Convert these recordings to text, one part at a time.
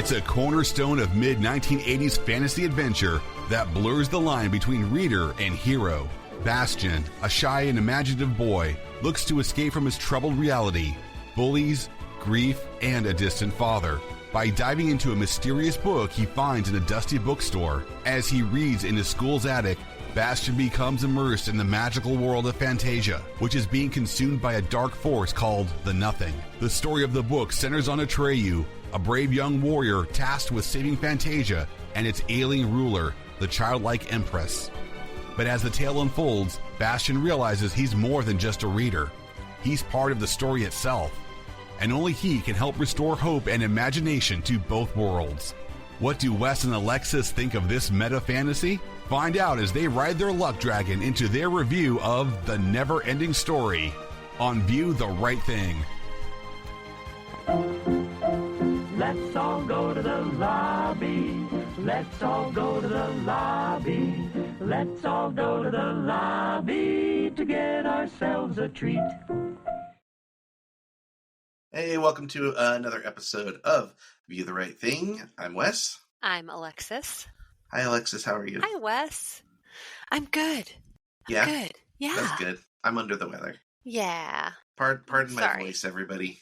It's a cornerstone of mid-1980s fantasy adventure that blurs the line between reader and hero. Bastian, a shy and imaginative boy, looks to escape from his troubled reality, bullies, grief, and a distant father by diving into a mysterious book he finds in a dusty bookstore. As he reads in his school's attic, Bastian becomes immersed in the magical world of Fantasia, which is being consumed by a dark force called the Nothing. The story of the book centers on Atreyu, a brave young warrior tasked with saving Fantasia and its alien ruler, the childlike Empress. But as the tale unfolds, Bastian realizes he's more than just a reader. He's part of the story itself, and only he can help restore hope and imagination to both worlds. What do Wes and Alexis think of this meta fantasy? Find out as they ride their luck dragon into their review of The Neverending Story on View the Right Thing. Let's all go to the lobby. Let's all go to the lobby. Let's all go to the lobby to get ourselves a treat. Hey, welcome to another episode of View the Right Thing. I'm Wes. I'm Alexis. Hi, Alexis. How are you? Hi, Wes. I'm good. Yeah? Good. Yeah. That's good. I'm under the weather. Yeah. Pardon my Sorry. voice, everybody.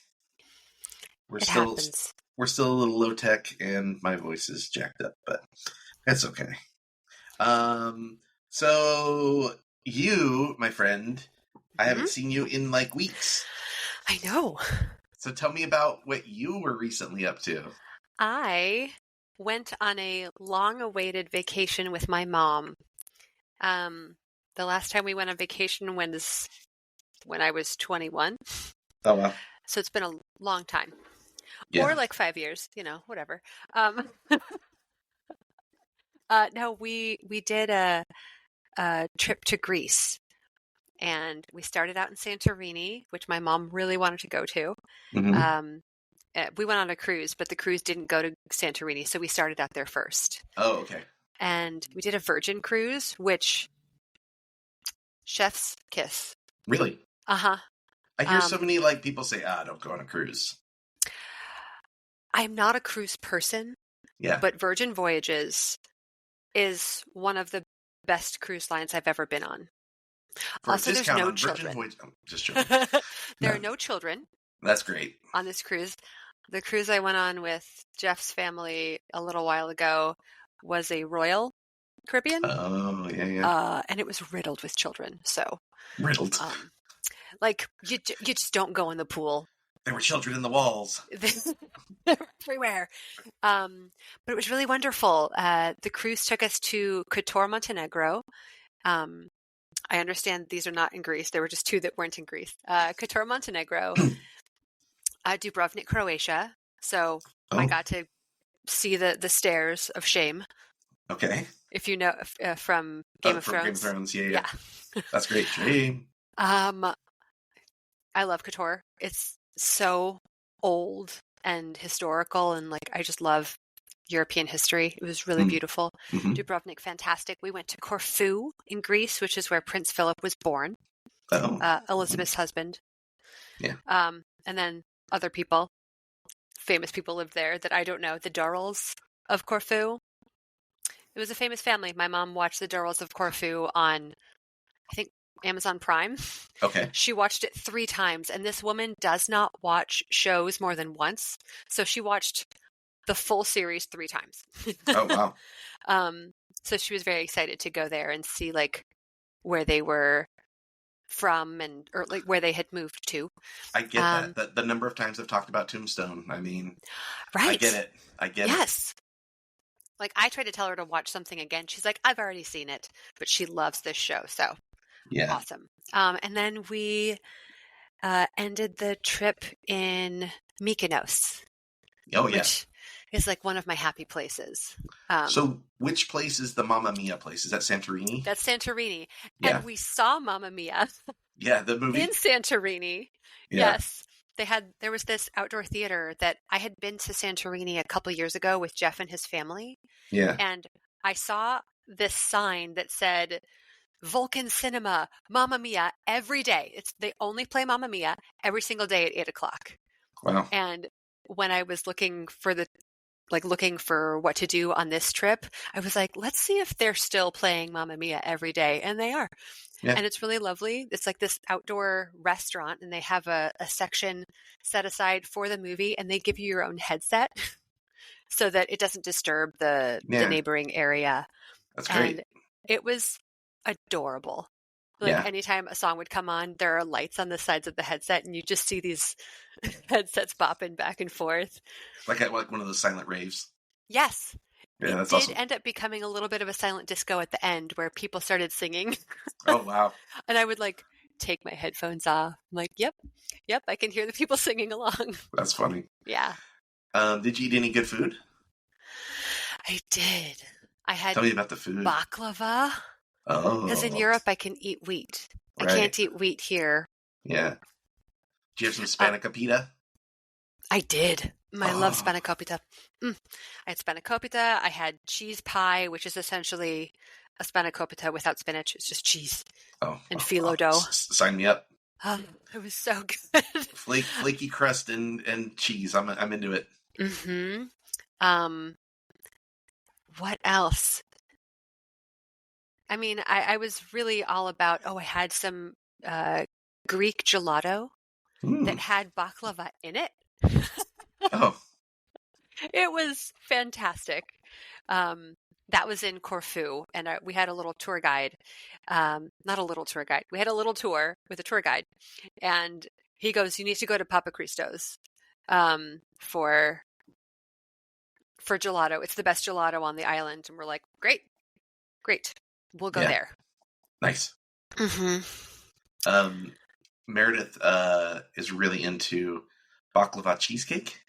It happens. We're still a little low tech, and my voice is jacked up, but that's okay. So you, my friend, I haven't seen you in like weeks. I know. So tell me about what you were recently up to. I went on a long-awaited vacation with my mom. The last time we went on vacation was when I was 21. Oh, wow. So it's been a long time. Yeah. Or like 5 years, whatever. No, we did a trip to Greece. And we started out in Santorini, which my mom really wanted to go to. Mm-hmm. We went on a cruise, but the cruise didn't go to Santorini, so we started out there first. Oh, okay. And we did a Virgin cruise, which chef's kiss. Really? Uh-huh. I hear so many people say, don't go on a cruise. I'm not a cruise person. Yeah. But Virgin Voyages is one of the best cruise lines I've ever been on. For also, there's no children. I'm just joking. There are no children. That's great. On this cruise. The cruise I went on with Jeff's family a little while ago was a Royal Caribbean. Oh, yeah. And it was riddled with children. So Riddled. You just don't go in the pool. There were children in the walls. They're everywhere. But it was really wonderful. The cruise took us to Kotor, Montenegro. I understand these are not in Greece. There were just two that weren't in Greece. Kotor, Montenegro, Dubrovnik, Croatia. So I got to see the stairs of shame. Okay. If you know from Game of Thrones. Game of Thrones, yeah. That's great. Shame. I love Kotor. It's so old and historical, and I just love European history. It was really beautiful. Mm-hmm. Dubrovnik, fantastic. We went to Corfu in Greece, which is where Prince Philip was born. Elizabeth's husband. Yeah. And then other people, famous people lived there that I don't know. The Durrells of Corfu. It was a famous family. My mom watched the Durrells of Corfu on, I think, Amazon Prime. Okay. She watched it 3 times, and this woman does not watch shows more than once. So she watched the full series 3 times. Oh, wow. So she was very excited to go there and see where they were from or where they had moved to. I get that. The number of times I've talked about Tombstone. I mean, right. I get it. Yes. I tried to tell her to watch something again. She's like, I've already seen it, but she loves this show. So yeah. Awesome. And then we ended the trip in Mykonos. Oh, yeah. Which is one of my happy places. So which place is the Mamma Mia place? Is that Santorini? That's Santorini. Yeah. And we saw Mamma Mia. Yeah, the movie. In Santorini. Yeah. Yes. There was this outdoor theater that I had been to Santorini a couple years ago with Jeff and his family. Yeah. And I saw this sign that said, Vulcan Cinema, Mamma Mia, every day. They only play Mamma Mia every single day at 8:00. Wow. And when I was looking for the like looking for what to do on this trip, I was like, let's see if they're still playing Mamma Mia every day. And they are. Yeah. And it's really lovely. It's like this outdoor restaurant, and they have a section set aside for the movie, and they give you your own headset so that it doesn't disturb the neighboring area. That's great. And it was adorable. Like Yeah. anytime a song would come on, there are lights on the sides of the headset, and you just see these headsets bopping back and forth. Like at one of those silent raves. Yes. Yeah, that's It did awesome. end up becoming a little bit of a silent disco at the end where people started singing. Oh, wow. And I would like take my headphones off. I'm like, yep, I can hear the people singing along. That's funny. Yeah. Did you eat any good food? I did. I had Tell me about the food. baklava. Oh. Because in Europe, I can eat wheat. Right. I can't eat wheat here. Yeah. Do you have some spanakopita? I did. I love spanakopita. I had spanakopita. I had cheese pie, which is essentially a spanakopita without spinach. It's just cheese and phyllo dough. Sign me up. It was so good. Flaky crust and cheese. I'm into it. Mm-hmm. What else? I mean, I was really all about, I had some Greek gelato that had baklava in it. Oh. It was fantastic. That was in Corfu, and we had a little tour guide. Not a little tour guide. We had a little tour with a tour guide, and he goes, "You need to go to Papa Christo's for gelato. It's the best gelato on the island." And we're like, "Great, we'll go there." Nice. Mm-hmm. Meredith is really into baklava cheesecake.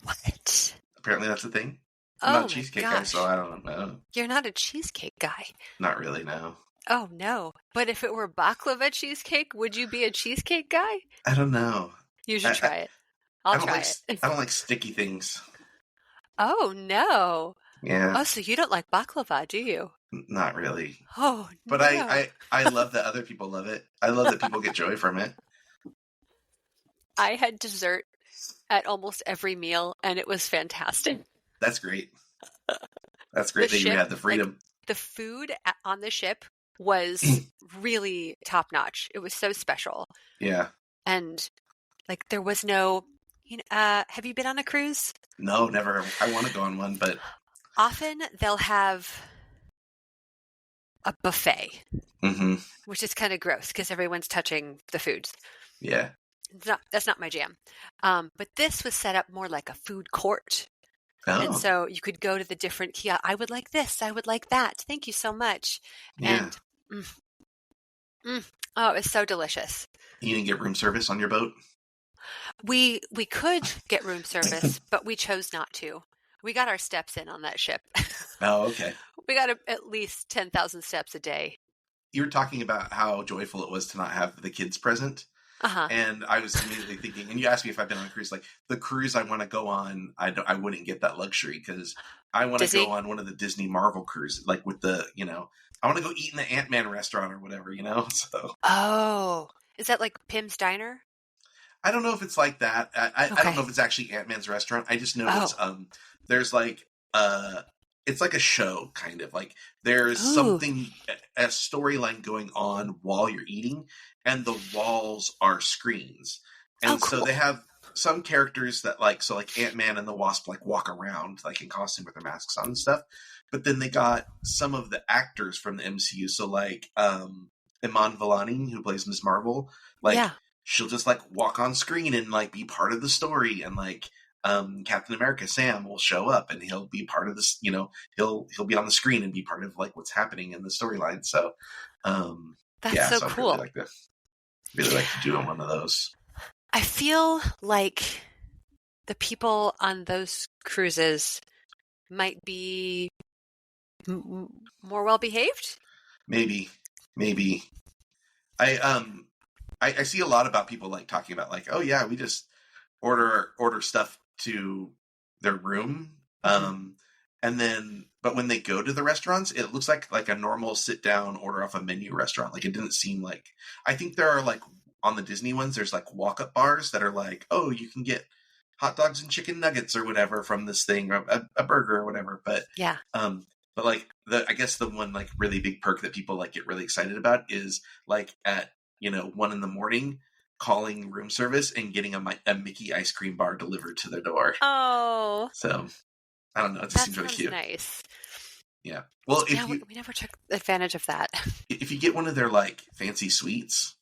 What? Apparently that's a thing. I'm not a cheesecake guy, so I don't know. You're not a cheesecake guy. Not really, no. Oh, no. But if it were baklava cheesecake, would you be a cheesecake guy? I don't know. You should try it. I'll try it. I don't like sticky things. Oh, no. Yeah. Oh, so you don't like baklava, do you? Not really. Oh, but no. I love that other people love it. I love that people get joy from it. I had dessert at almost every meal, and it was fantastic. That's great. That's great that you had the freedom. Like, the food on the ship was really top-notch. It was so special. Yeah. And like there was no, have you been on a cruise? No, never. I want to go on one, but often they'll have a buffet, which is kind of gross because everyone's touching the foods. Yeah. That's not my jam. But this was set up more like a food court. Oh. And so you could go to the different kiosks. I would like this. I would like that. Thank you so much. Yeah. And oh, it was so delicious. You didn't get room service on your boat? We could get room service, but we chose not to. We got our steps in on that ship. Oh, okay. We got at least 10,000 steps a day. You were talking about how joyful it was to not have the kids present. And I was immediately thinking, and you asked me if I've been on a cruise, like the cruise I want to go on, I wouldn't get that luxury because I want to go on one of the Disney Marvel cruises, like with the, I want to go eat in the Ant-Man restaurant or whatever, so. Oh, is that like Pim's Diner? I don't know if it's like that. I don't know if it's actually Ant-Man's restaurant. I just know there's like, it's like a show kind of like there's something, a storyline going on while you're eating and the walls are screens. And so they have some characters that like Ant-Man and the Wasp like walk around like in costume with their masks on and stuff. But then they got some of the actors from the MCU. So like, Iman Vellani, who plays Ms. Marvel, she'll just like walk on screen and like be part of the story. And like, Captain America, Sam, will show up and he'll be part of this, he'll be on the screen and be part of like what's happening in the storyline. So, that's so cool. Really like to do one of those. I feel like the people on those cruises might be more well behaved. Maybe. I see a lot about people like talking about like, oh yeah, we just order stuff to their room. And then, but when they go to the restaurants, it looks like a normal sit down, order off a menu restaurant. Like it didn't seem like, I think there are like on the Disney ones, there's like walk up bars that are like, oh, you can get hot dogs and chicken nuggets or whatever from this thing, or a burger or whatever. But Yeah. But like I guess the one like really big perk that people like get really excited about is like at 1 a.m. calling room service and getting a Mickey ice cream bar delivered to their door. Oh, So I don't know. It just seems really cute. Nice. Yeah. Well, we never took advantage of that. If you get one of their like fancy suites,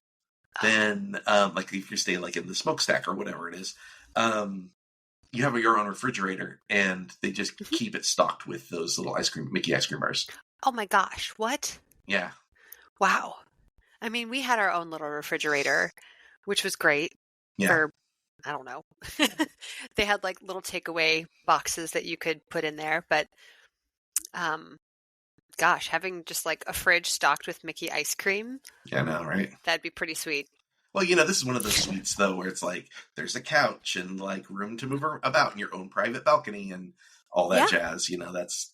then like if you stay like in the smokestack or whatever it is, you have your own refrigerator, and they just keep it stocked with those little Mickey ice cream bars. Oh my gosh! What? Yeah. Wow. I mean, we had our own little refrigerator, which was great. Yeah. For, I don't know. They had like little takeaway boxes that you could put in there, but gosh, having just like a fridge stocked with Mickey ice cream. Yeah, I know, right? That'd be pretty sweet. Well, this is one of those suites, though, where it's like there's a couch and like room to move about and your own private balcony and all that jazz.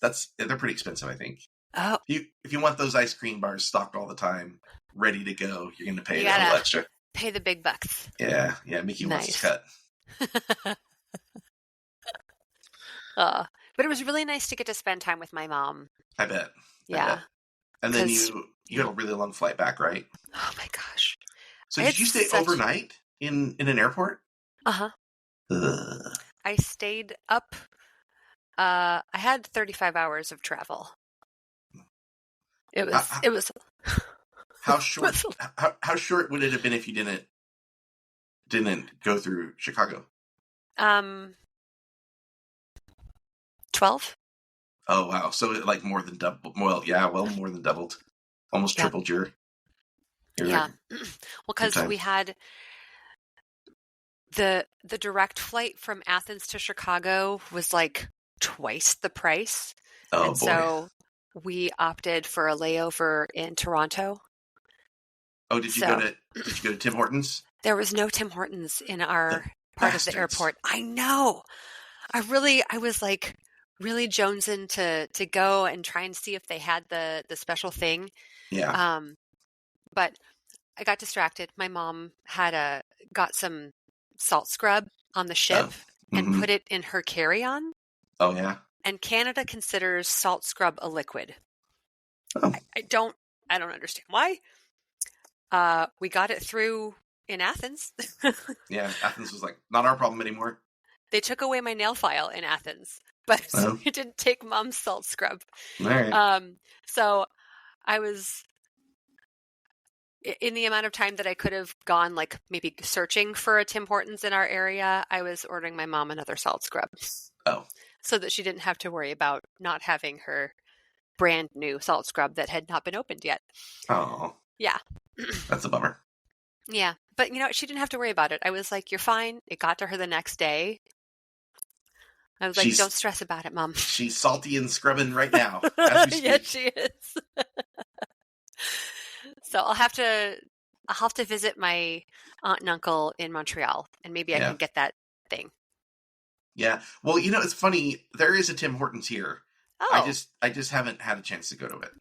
That's they're pretty expensive, I think. Oh, if you want those ice cream bars stocked all the time, ready to go, you're going to pay a little extra. Pay the big bucks. Yeah, Mickey wants his cut. But it was really nice to get to spend time with my mom. I bet. Yeah. I bet. And then you had a really long flight back, right? Oh my gosh. So did you stay overnight in an airport? Uh-huh. I stayed up. I had 35 hours of travel. It was how short how short would it have been if you didn't go through Chicago? 12. Oh wow. So like more than double. Well, yeah, more than doubled. Almost tripled your well, because we had the direct flight from Athens to Chicago was like twice the price. Oh, and boy. So we opted for a layover in Toronto. Oh, did you go to Tim Hortons? There was no Tim Hortons in our part of the airport. I know. I was like really jonesing to go and try and see if they had the special thing. Yeah. But I got distracted. My mom got some salt scrub on the ship and put it in her carry-on. Oh yeah. And Canada considers salt scrub a liquid. Oh. I don't understand why. We got it through in Athens. Yeah, Athens was like, not our problem anymore. They took away my nail file in Athens, but it didn't take Mom's salt scrub. All right. So I was, in the amount of time that I could have gone, like maybe searching for a Tim Hortons in our area, I was ordering my mom another salt scrub. Oh. So that she didn't have to worry about not having her brand new salt scrub that had not been opened yet. Oh. Yeah. That's a bummer. Yeah. But, she didn't have to worry about it. I was like, you're fine. It got to her the next day. I was like, don't stress about it, Mom. She's salty and scrubbing right now as we speak. Yeah, she is. So I'll have to visit my aunt and uncle in Montreal, and maybe I can get that thing. Yeah. Well, it's funny. There is a Tim Hortons here. Oh. I just haven't had a chance to go to it.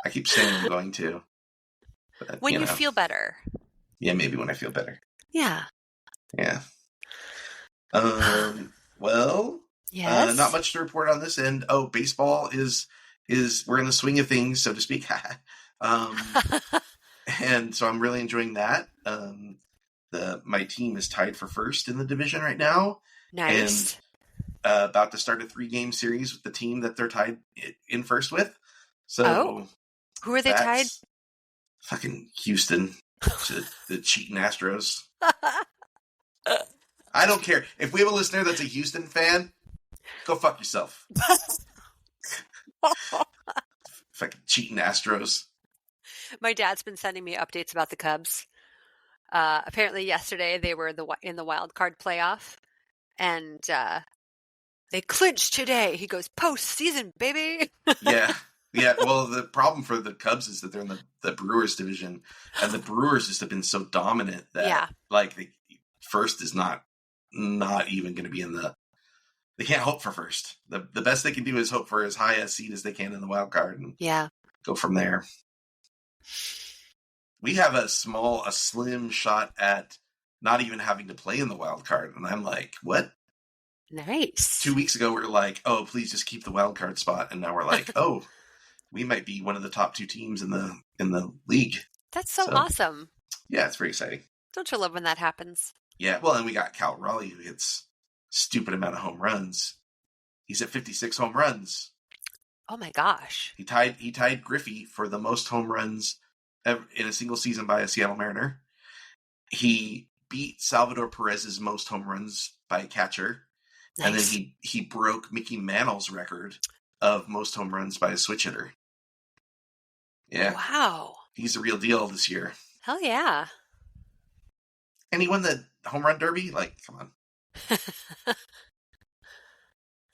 I keep saying I'm going to. But, when you feel better. Yeah, maybe when I feel better. Yeah. Yeah. Well, yes. Not much to report on this end. Oh, baseball is we're in the swing of things, so to speak. And so I'm really enjoying that. My team is tied for first in the division right now. Nice. And about to start a 3-game series with the team that they're tied in first with. So, who are they tied? Fucking Houston, the cheating Astros. I don't care. If we have a listener that's a Houston fan, go fuck yourself. Fucking cheating Astros. My dad's been sending me updates about the Cubs. Apparently yesterday they were in the wild card playoff, and they clinched today. He goes, postseason, baby. Yeah. Well, the problem for the Cubs is that they're in the Brewers division, and the Brewers just have been so dominant that like the first is not even going to be in the. They can't hope for first. The best they can do is hope for as high a seed as they can in the wild card, and go from there. We have a slim shot at not even having to play in the wild card. And I'm like, what? Nice. 2 weeks ago, we were like, oh, please just keep the wild card spot. And now we're like, oh, we might be one of the top 2 teams in the league. That's so awesome. Yeah, it's very exciting. Don't you love when that happens? Yeah, well, and we got Cal Raleigh, who hits stupid amount of home runs. He's at 56 home runs. Oh my gosh. He tied Griffey for the most home runs ever in a single season by a Seattle Mariner. He beat Salvador Perez's most home runs by a catcher. Nice. And then he broke Mickey Mantle's record of most home runs by a switch hitter. Yeah. Wow. He's the real deal this year. Hell yeah. And he won the home run derby? Like, come on.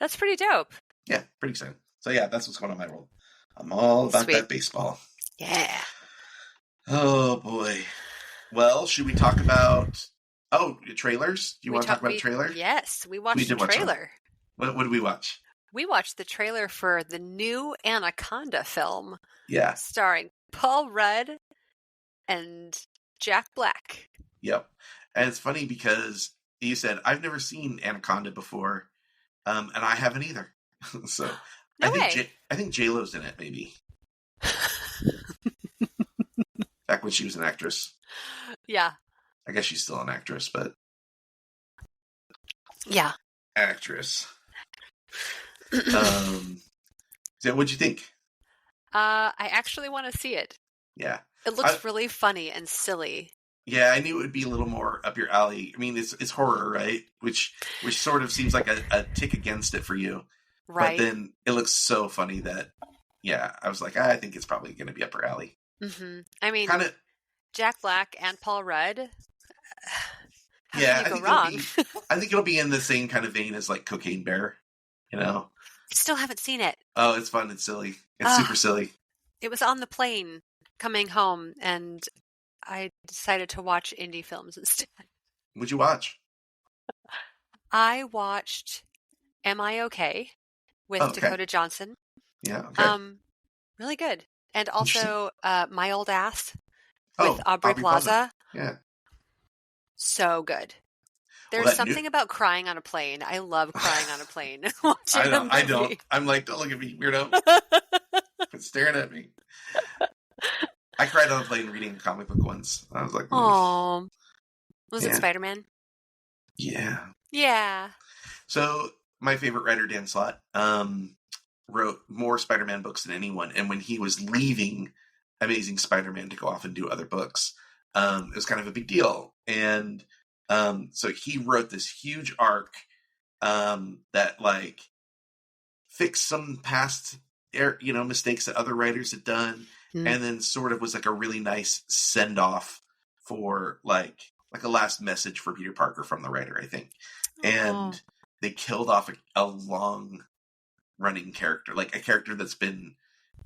That's pretty dope. Yeah, pretty exciting. So yeah, that's what's going on in my world. I'm all about that baseball. Yeah. Oh boy. Well, should we talk about trailers? Do you want to talk about a trailer? Yes, we watched the trailer. What did we watch? We watched the trailer for the new Anaconda film. Yeah. Starring Paul Rudd and Jack Black. Yep. And it's funny because you said, I've never seen Anaconda before, and I haven't either. So no I think J-Lo's in it, maybe. Back when she was an actress. Yeah. I guess she's still an actress, but... Yeah. Actress. So what'd you think? I actually want to see it. Yeah. It looks really funny and silly. Yeah, I knew it would be a little more up your alley. I mean, it's horror, right? Which sort of seems like a tick against it for you. Right. But then it looks so funny that, yeah, I was like, I think it's probably going to be up your alley. Mm-hmm. I mean, kinda, Jack Black and Paul Rudd. How yeah, can you go wrong? I think it'll be in the same kind of vein as like Cocaine Bear, you know? I still haven't seen it. Oh, it's fun. It's silly. It's super silly. It was on the plane coming home, and I decided to watch indie films instead. What'd you watch? I watched Am I Okay with Dakota Johnson. Yeah, okay. Really good. And also My Old Ass with Aubrey Plaza. Yeah. So good. There's something about crying on a plane. I love crying on a plane. I don't. I'm like, don't look at me, weirdo. It's staring at me. I cried on a plane reading a comic book once. I was like, oh. Was it Spider-Man? Yeah. Yeah. So my favorite writer, Dan Slott, wrote more Spider-Man books than anyone. And when he was leaving Amazing Spider-Man to go off and do other books, it was kind of a big deal. And so he wrote this huge arc that like fixed some past mistakes that other writers had done, and then sort of was like a really nice send off for like a last message for Peter Parker from the writer, I think. And they killed off a long running character, like a character that's been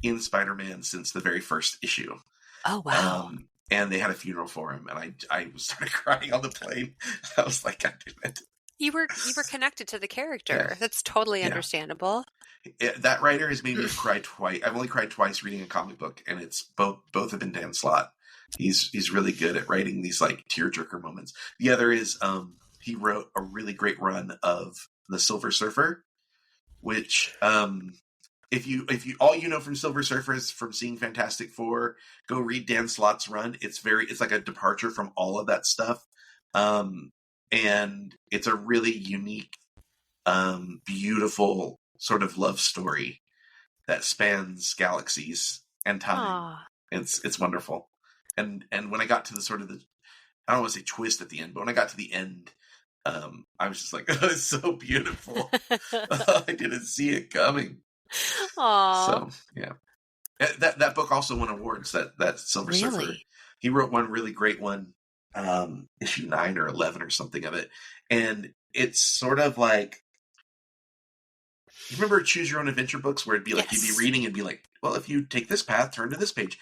in Spider-Man since the very first issue. Oh wow. And they had a funeral for him, and I started crying on the plane. I was like, God damn it. You were connected to the character. Yeah. That's totally understandable. That writer has made me cry twice. I've only cried twice reading a comic book, and it's both have been Dan Slott. He's really good at writing these like tearjerker moments. The other is he wrote a really great run of The Silver Surfer, which if you all you know from Silver Surfer is from seeing Fantastic Four, go read Dan Slott's run. It's like a departure from all of that stuff. And it's a really unique, beautiful sort of love story that spans galaxies and time. It's wonderful. And when I got to the sort of I don't want to say twist at the end, but when I got to the end, I was just like, oh, it's so beautiful. I didn't see it coming. Aww. So yeah, that book also won awards. That Silver Surfer. He wrote one really great one, issue 9 or 11 or something of it, and it's sort of like, you remember Choose Your Own Adventure books where it'd be like you'd be reading and be like, well, if you take this path, turn to this page.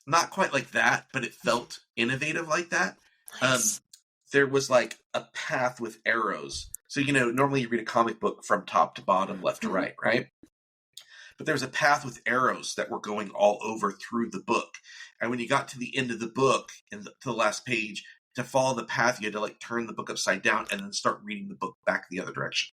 Not quite like that, but it felt innovative like that. Nice. There was like a path with arrows. So, normally you read a comic book from top to bottom, left to right, right? But there was a path with arrows that were going all over through the book. And when you got to the end of the book and to the last page, to follow the path, you had to like turn the book upside down and then start reading the book back the other direction.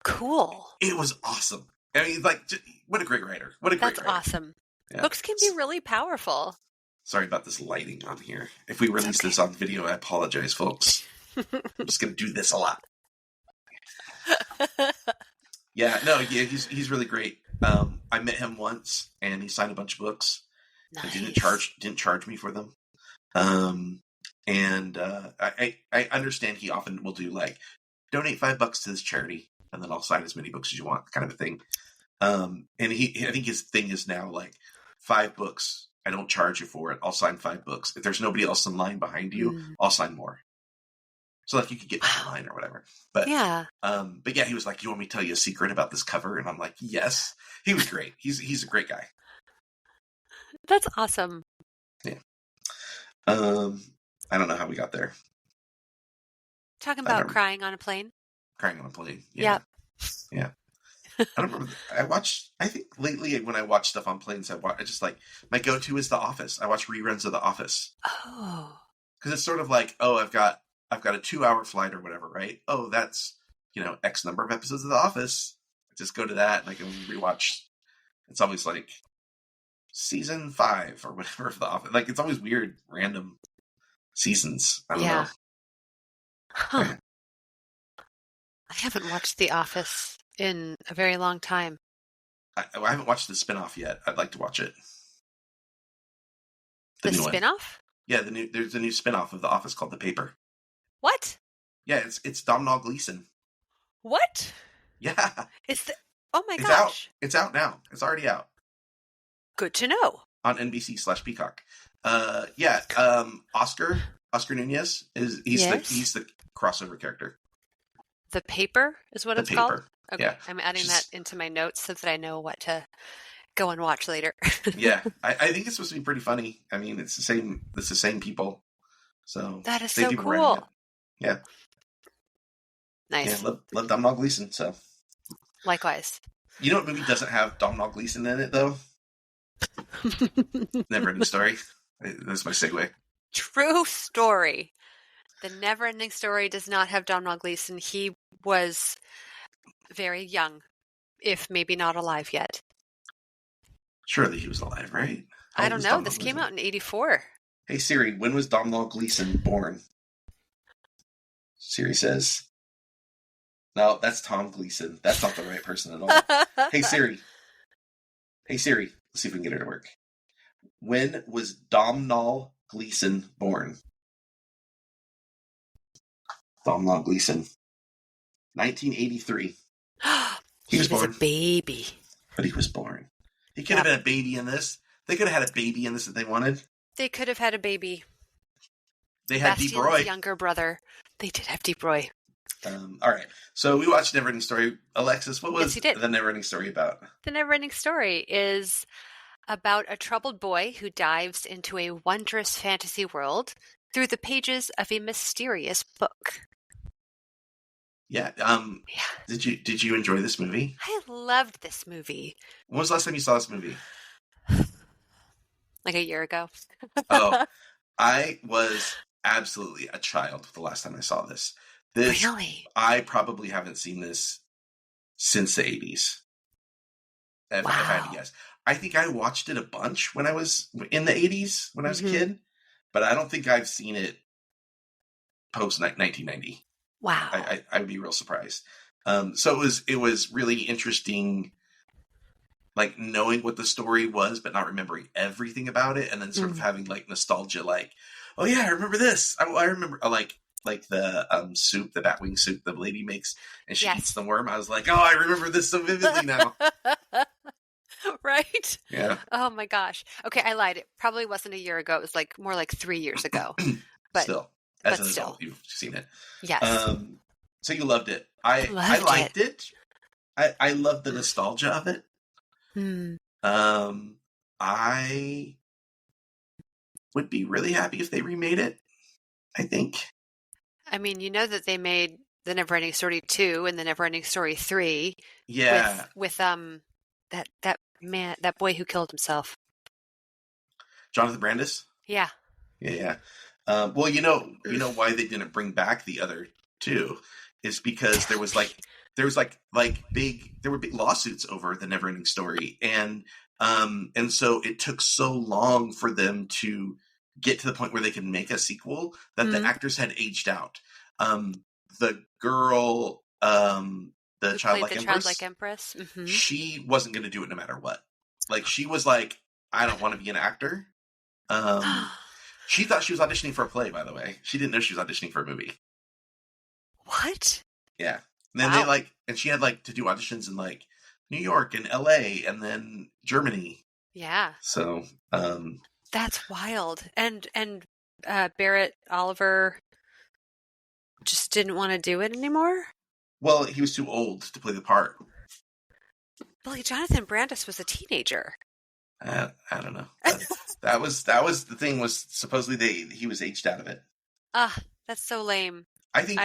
Cool. It was awesome. I mean, like, what a great writer. What a great That's writer. awesome. Yeah. Books can be really powerful. Sorry about this lighting on here. If we release this on video, I apologize, folks. I'm just going to do this a lot. Yeah, he's really great. I met him once, and he signed a bunch of books. Nice. And didn't charge me for them. I understand he often will do like donate $5 to this charity, and then I'll sign as many books as you want, kind of a thing. And I think his thing is now like 5 books. I don't charge you for it. I'll sign 5 books. If there's nobody else in line behind you, I'll sign more. So like you could get in line or whatever. But yeah, he was like, "You want me to tell you a secret about this cover?" And I'm like, "Yes." He was great. He's a great guy. That's awesome. Yeah. I don't know how we got there. Talking about crying on a plane. Crying on a plane. Yeah. Yeah. I don't remember. I think lately when I watch stuff on planes, I just like, my go-to is The Office. I watch reruns of The Office. Oh. Because it's sort of like, I've got a 2-hour flight or whatever, right? Oh, that's, X number of episodes of The Office. I just go to that and I can rewatch. It's always like season 5 or whatever of The Office. Like, it's always weird, random seasons. I don't know. Huh. Yeah. I haven't watched The Office in a very long time. I haven't watched the spinoff yet. I'd like to watch it. The spinoff? Yeah, there's a new spinoff of The Office called The Paper. What? Yeah, it's Domhnall Gleeson. What? Yeah. Oh my gosh. It's out now. It's already out. Good to know. On NBC/Peacock. Oscar Nunez he's the crossover character. The Paper is what it's called? Okay. Yeah. I'm adding that into my notes so that I know what to go and watch later. Yeah. I think it's supposed to be pretty funny. I mean, it's the same people. So that is so cool. Yeah. Nice. Yeah, love Domhnall Gleeson, so. Likewise. You know what movie doesn't have Domhnall Gleeson in it, though? Neverending Story. That's my segue. True story. The Neverending Story does not have Domhnall Gleeson. He was very young, if maybe not alive yet. Surely he was alive, right? I don't know. This came out in 1984. Hey Siri, when was Domhnall Gleeson born? Siri says, no, that's Tom Gleeson. That's not the right person at all. Hey Siri. Let's see if we can get her to work. When was Domhnall Gleeson born? Domhnall Gleeson. 1983. He was born. A baby. But he was born. He could have been a baby in this. They could have had a baby in this if they wanted. They could have had a baby. They had Deep Roy. Younger brother. They did have Deep Roy. All right. So we watched Neverending Story. Alexis, what was the Neverending Story about? The Neverending Story is about a troubled boy who dives into a wondrous fantasy world through the pages of a mysterious book. Yeah. Did you enjoy this movie? I loved this movie. When was the last time you saw this movie? Like a year ago. Oh, I was absolutely a child the last time I saw this. Really? I probably haven't seen this since the 80s. If I had to guess. I think I watched it a bunch when I was in the 80s, when I was a kid. But I don't think I've seen it post 1990. Wow. I would be real surprised. So it was really interesting, like knowing what the story was, but not remembering everything about it. And then sort of having like nostalgia, like, oh yeah, I remember this. I remember like the soup, the batwing soup the lady makes, and she eats the worm. I was like, oh, I remember this so vividly now. Right? Yeah. Oh my gosh. Okay, I lied. It probably wasn't a year ago. It was like more like 3 years ago. But still, as an adult, you've seen it. Yes. So you loved it. I liked it. I loved the nostalgia of it. I would be really happy if they remade it, I think. I mean, you know that they made the Neverending Story 2 and the Neverending Story 3. Yeah. With that man, that boy who killed himself. Jonathan Brandis? Yeah. Yeah. Well, you know why they didn't bring back the other two is because there was big lawsuits over the Neverending Story, and so it took so long for them to get to the point where they could make a sequel that the actors had aged out. The girl, the childlike empress, she wasn't going to do it no matter what. Like, she was like, I don't want to be an actor. She thought she was auditioning for a play, by the way. She didn't know she was auditioning for a movie. What? Yeah. And then and she had to do auditions in New York and LA and then Germany. Yeah. So, that's wild. And Barrett Oliver just didn't want to do it anymore? Well, he was too old to play the part. Well, Jonathan Brandis was a teenager. I don't know. That was the thing. Was supposedly he was aged out of it. That's so lame. I think.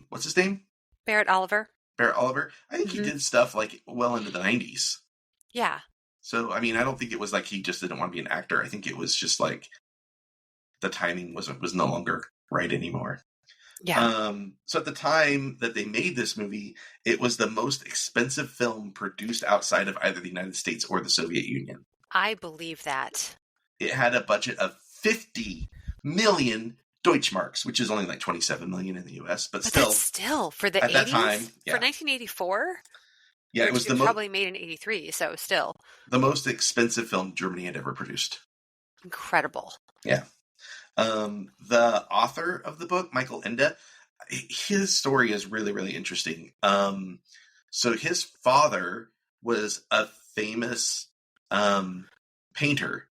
What's his name? Barrett Oliver. I think he did stuff well into the 90s. Yeah. So I mean, I don't think it was he just didn't want to be an actor. I think it was just the timing was no longer right anymore. Yeah. So at the time that they made this movie, it was the most expensive film produced outside of either the United States or the Soviet Union. I believe that. It had a budget of 50 million Deutschmarks, which is only 27 million in the US, but still. That's still for the at 80s? That time, yeah. For 1984? Yeah, it was probably made in 83, so still. The most expensive film Germany had ever produced. Incredible. Yeah. The author of the book, Michael Ende, his story is really, really interesting. So his father was a famous painter,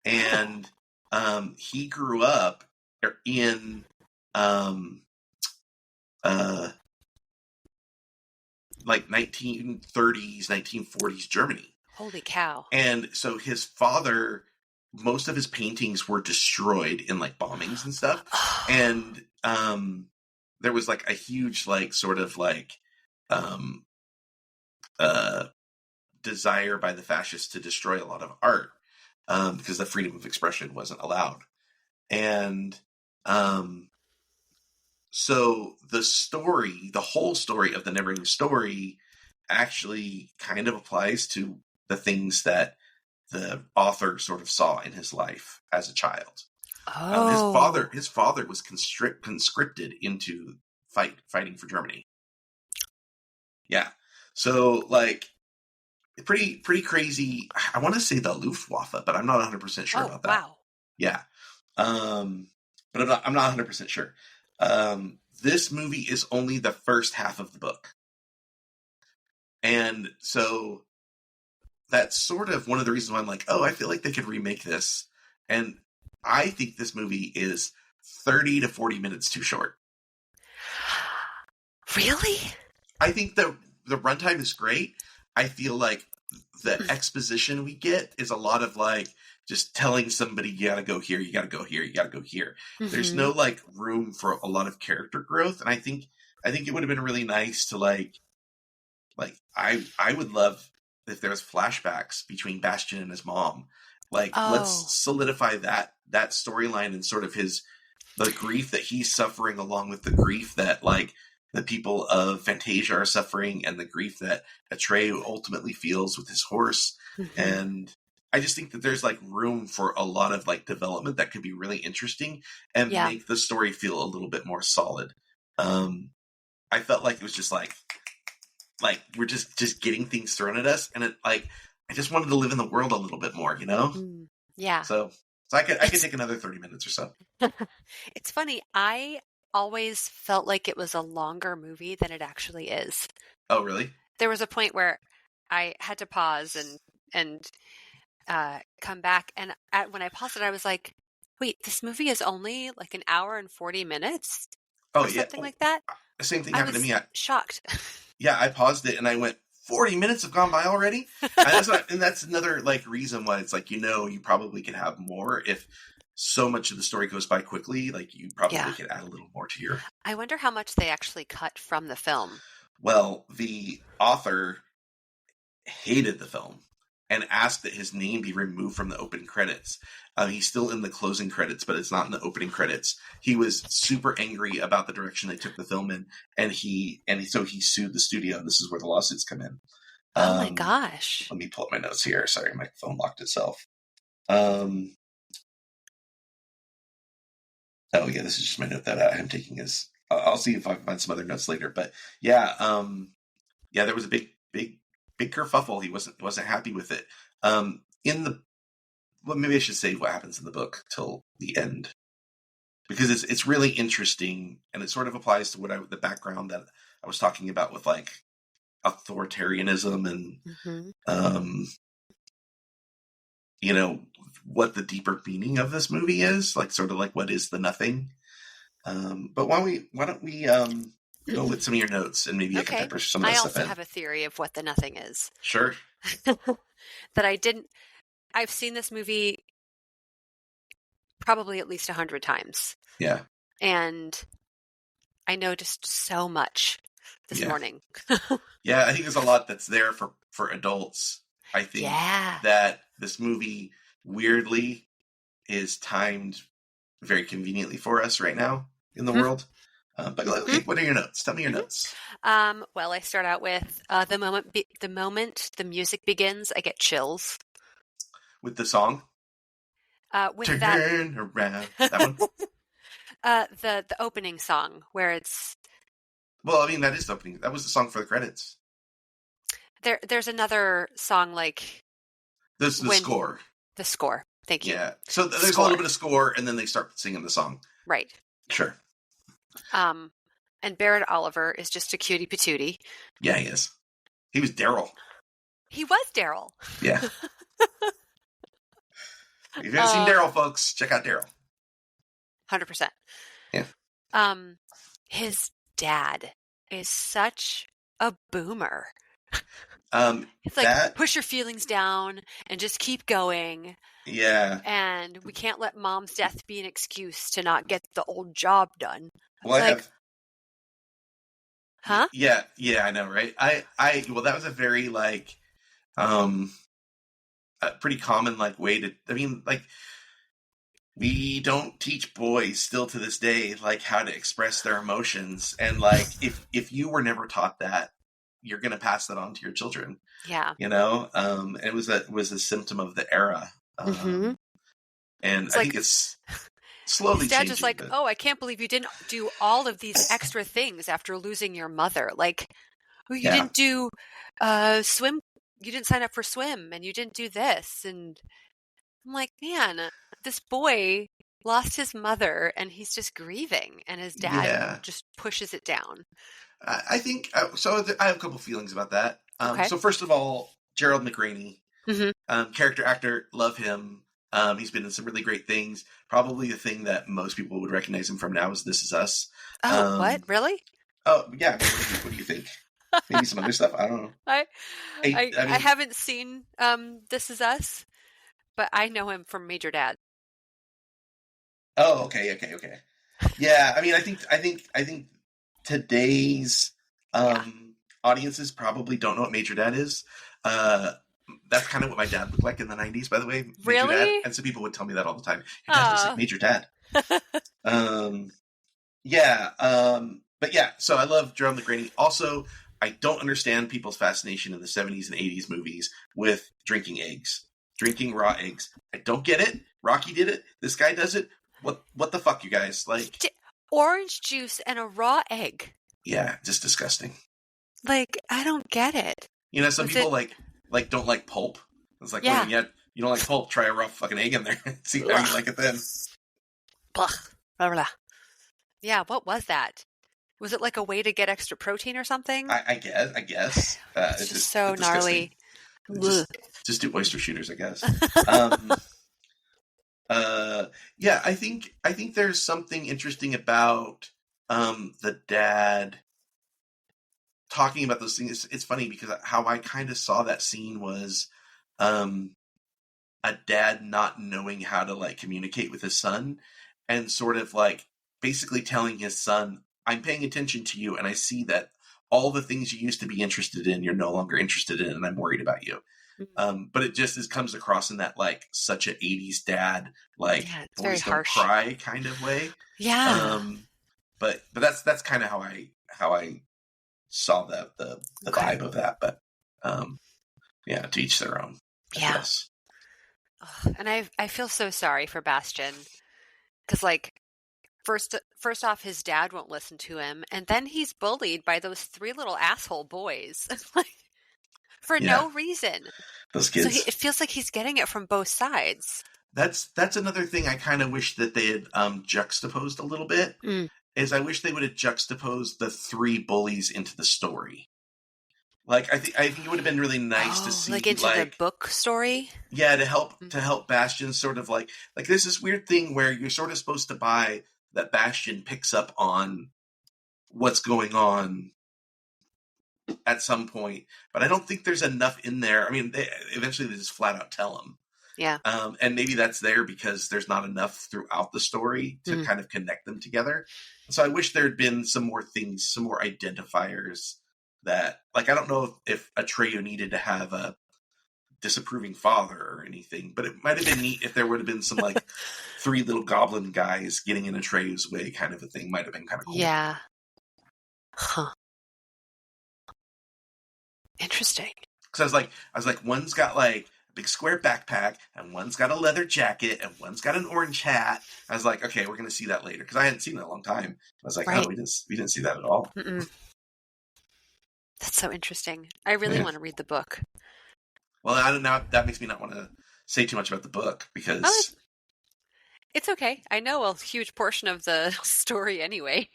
and he grew up in 1930s, 1940s Germany. Holy cow. And so his father, most of his paintings were destroyed in bombings and stuff. And there was a huge desire by the fascists to destroy a lot of art because the freedom of expression wasn't allowed. And so the whole story of the Neverending Story actually kind of applies to the things that the author sort of saw in his life as a child. His father was conscripted into fighting for Germany. Yeah. So pretty crazy. I want to say the Luftwaffe, but I'm not 100% sure about that. Wow. Yeah. But I'm not 100% sure. This movie is only the first half of the book. And so that's sort of one of the reasons why I'm I feel like they could remake this. And I think this movie is 30 to 40 minutes too short. Really? I think the runtime is great. I feel like the exposition we get is a lot of just telling somebody you gotta go here, you gotta go here, you gotta go here. Mm-hmm. There's no room for a lot of character growth. And I think it would have been really nice to I would love if there's flashbacks between Bastian and his mom. Let's solidify that storyline and sort of the grief that he's suffering, along with the grief that the people of Fantasia are suffering, and the grief that Atreyu ultimately feels with his horse. Mm-hmm. And I just think that there's room for a lot of development that could be really interesting and make the story feel a little bit more solid. I felt like it was just we're just getting things thrown at us, and it I just wanted to live in the world a little bit more, Yeah. So I could take another 30 minutes or so. It's funny. I always felt like it was a longer movie than it actually is. Oh, really? There was a point where I had to pause and come back, and when I paused it, I was like, "Wait, this movie is only an hour and 40 minutes?" Oh, or something like that. The same thing happened to me. Shocked. Yeah, I paused it and I went, 40 minutes have gone by already? And that's another reason why it's you probably could have more if so much of the story goes by quickly. You probably could add a little more to your... I wonder how much they actually cut from the film. Well, the author hated the film. and ask that his name be removed from the opening credits. He's still in the closing credits, but it's not in the opening credits. He was super angry about the direction they took the film in, so he sued the studio. And this is where the lawsuits come in. Oh my gosh! Let me pull up my notes here. Sorry, my phone locked itself. Oh yeah, this is just my note that I'm taking as. I'll see if I can find some other notes later. But yeah, there was a big kerfuffle. He wasn't happy with it. Maybe I should save what happens in the book till the end, because it's really interesting, and it sort of applies to the background that I was talking about with like authoritarianism and what the deeper meaning of this movie is, like sort of like what is the nothing. But why don't we go with some of your notes, and maybe I can pepper some of that stuff in. I also have a theory of what the nothing is. Sure. I've seen this movie probably at least 100 times. Yeah. And I noticed so much this morning. Yeah, I think there's a lot that's there for adults. I think that this movie weirdly is timed very conveniently for us right now in the world. But okay, what are your notes? Tell me your notes. Well, I start out with the moment the music begins, I get chills. With the song? With Turn around. That one? The opening song where it's. Well, I mean, that is the opening. That was the song for the credits. There's another song like. The score. The score. Thank you. Yeah. So there's a little bit of score, and then they start singing the song. Right. Sure. And Barrett Oliver is just a cutie patootie. Yeah, he is. He was Daryl. He was Daryl. Yeah. If you haven't seen Daryl, folks, check out Daryl. 100%. Yeah. His dad is such a boomer. It's like, push your feelings down and just keep going. Yeah. And we can't let mom's death be an excuse to not get the old job done. Well, Huh? Yeah, I know, right? Well, that was a very like, a pretty common like way to. I mean, like, we don't teach boys still to this day like how to express their emotions, and like if you were never taught that, you're going to pass that on to your children. Yeah, and it was a symptom of the era, and I think it's slowly his dad changing. Just like, oh, I can't believe you didn't do all of these extra things after losing your mother. Like, oh, you didn't do swim. You didn't sign up for swim, and you didn't do this. And I'm like, man, this boy lost his mother, and he's just grieving, and his dad just pushes it down. I think so. I have a couple feelings about that. So first of all, Gerald McRaney, character actor, love him. He's been in some really great things. Probably the thing that most people would recognize him from now is This Is Us. Oh, what? Really? Oh, yeah. What do you think? Maybe some other stuff? I don't know. I haven't seen This Is Us, but I know him from Major Dad. Oh, okay. Yeah, I mean, I think today's audiences probably don't know what Major Dad is. That's kind of what my dad looked like in the 90s, by the way. Major really? Dad. And so people would tell me that all the time. Your dad looks like Major Dad. But yeah, so I love Gerald McRaney. Also, I don't understand people's fascination in the 70s and 80s movies with drinking raw eggs. I don't get it. Rocky did it. This guy does it. What the fuck, you guys? Like, orange juice and a raw egg. Yeah, just disgusting. Like, I don't get it. Some people like don't like pulp. It's like, well, you don't like pulp, try a raw fucking egg in there. See how you like it then. Blah, blah, blah. Yeah, what was that? Was it like a way to get extra protein or something? I guess. It's just so gnarly. Just do oyster shooters, I guess. Yeah, I think there's something interesting about the dad talking about those things. It's funny because how I kind of saw that scene was a dad not knowing how to like communicate with his son, and sort of like basically telling his son, I'm paying attention to you, and I see that all the things you used to be interested in, you're no longer interested in, and I'm worried about you. But it just comes across in that like such an 80s dad, like it's boys very don't harsh. cry kind of way. Yeah. But that's kind of how I saw the vibe of that. But yeah, to each their own, I guess. And I feel so sorry for Bastian, because like first off, his dad won't listen to him, and then he's bullied by those 3 little asshole boys, like for no reason. Those kids. So it feels like he's getting it from both sides. That's another thing I kind of wish that they had juxtaposed a little bit. Is I wish they would have juxtaposed the 3 bullies into the story. Like I think it would have been really nice to see like into the book story. Yeah, to help Bastian sort of like there's this weird thing where you're sort of supposed to buy that Bastian picks up on what's going on at some point, but I don't think there's enough in there. I mean, eventually they just flat out tell him. Yeah. And maybe that's there because there's not enough throughout the story to kind of connect them together. So I wish there had been some more things, some more identifiers that, like, I don't know if Atreyu needed to have a disapproving father or anything, but it might have been neat if there would have been some, like, 3 little goblin guys getting in Atreyu's way kind of a thing. Might have been kind of cool. Yeah. Huh. Interesting. Because I was like, one's got, like, big square backpack, and one's got a leather jacket, and one's got an orange hat. I was like, okay, we're going to see that later, because I hadn't seen it in a long time. I was like, oh, we didn't see that at all. That's so interesting. I really want to read the book. Well, I don't know. That makes me not want to say too much about the book, because it's okay. I know a huge portion of the story anyway.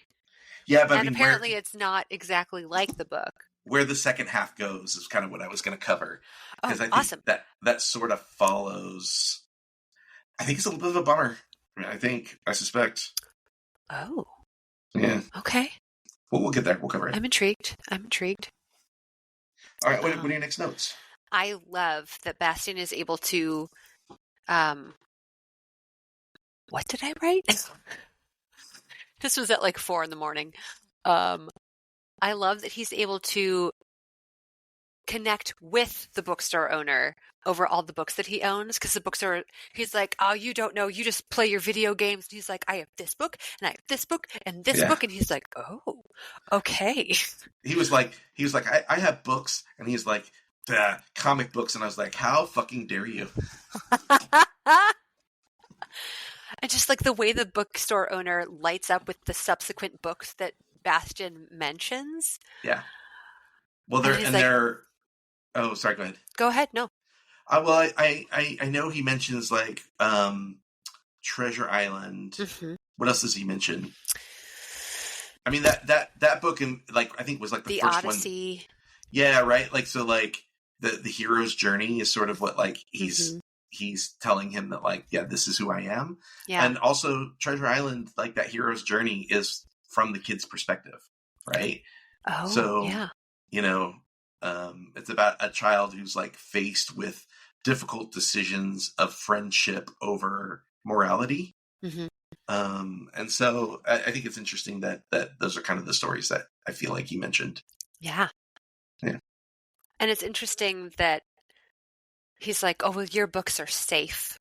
Yeah, but and apparently it's not exactly like the book. Where the second half goes is kind of what I was going to cover. Because I think awesome. that sort of follows. I think it's a little bit of a bummer. I suspect. Oh. Yeah. Okay. Well, we'll get there. We'll cover it. I'm intrigued. All right. What are your next notes? I love that Bastian is able to. What did I write? This was at like 4 a.m. I love that he's able to connect with the bookstore owner over all the books that he owns, because the bookstore, he's like, oh, you don't know, you just play your video games. And he's like, I have this book, and I have this book, and this book, and he's like, oh, okay. He was like, I have books, and he's like, comic books, and I was like, how fucking dare you? And just like the way the bookstore owner lights up with the subsequent books that Bastian mentions. Yeah. Well, they're. Oh, sorry. Go ahead. Go ahead. No. Well, I know he mentions like Treasure Island. Mm-hmm. What else does he mention? I mean that book in like I think was like the first Odyssey. One. Yeah. Right. Like so. Like the hero's journey is sort of what like he's telling him that like this is who I am. Yeah. And also Treasure Island, like that hero's journey is from the kid's perspective, right? Oh, so, yeah. It's about a child who's like faced with difficult decisions of friendship over morality. Mm-hmm. And so I think it's interesting that those are kind of the stories that I feel like you mentioned. Yeah. Yeah. And it's interesting that he's like, oh, well, your books are safe.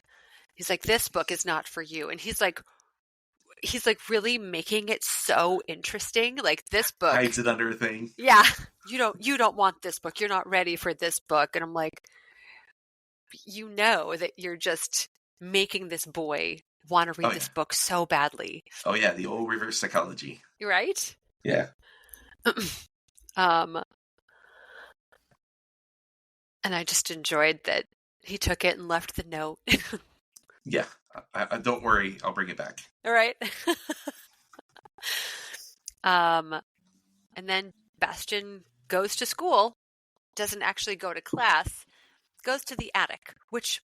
He's like, this book is not for you. And he's like really making it so interesting. Like this book hides it under a thing. Yeah. You don't want this book. You're not ready for this book. And I'm like, you know that you're just making this boy want to read this book so badly. Oh yeah. The old reverse psychology. You're right. Yeah. And I just enjoyed that he took it and left the note. Yeah. I don't worry. I'll bring it back. All right. And then Bastian goes to school, doesn't actually go to class, goes to the attic, which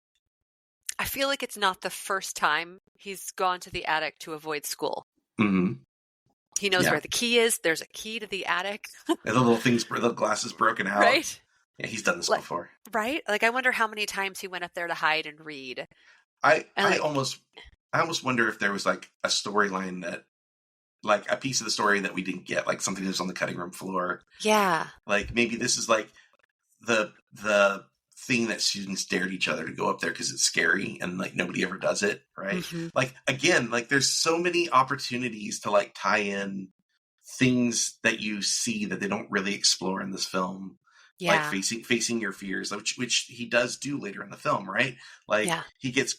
I feel like it's not the first time he's gone to the attic to avoid school. Mm-hmm. He knows where the key is. There's a key to the attic. And the glass is broken out. Right? Yeah, he's done this before. Right? Like, I wonder how many times he went up there to hide and read. I almost wonder if there was like a storyline that, like a piece of the story that we didn't get, like something that was on the cutting room floor. Yeah. Like maybe this is like the thing that students dare each other to go up there because it's scary and like nobody ever does it, right? Mm-hmm. Like again, like there's so many opportunities to like tie in things that you see that they don't really explore in this film. Yeah. Like facing your fears, which he does do later in the film, right? Like he gets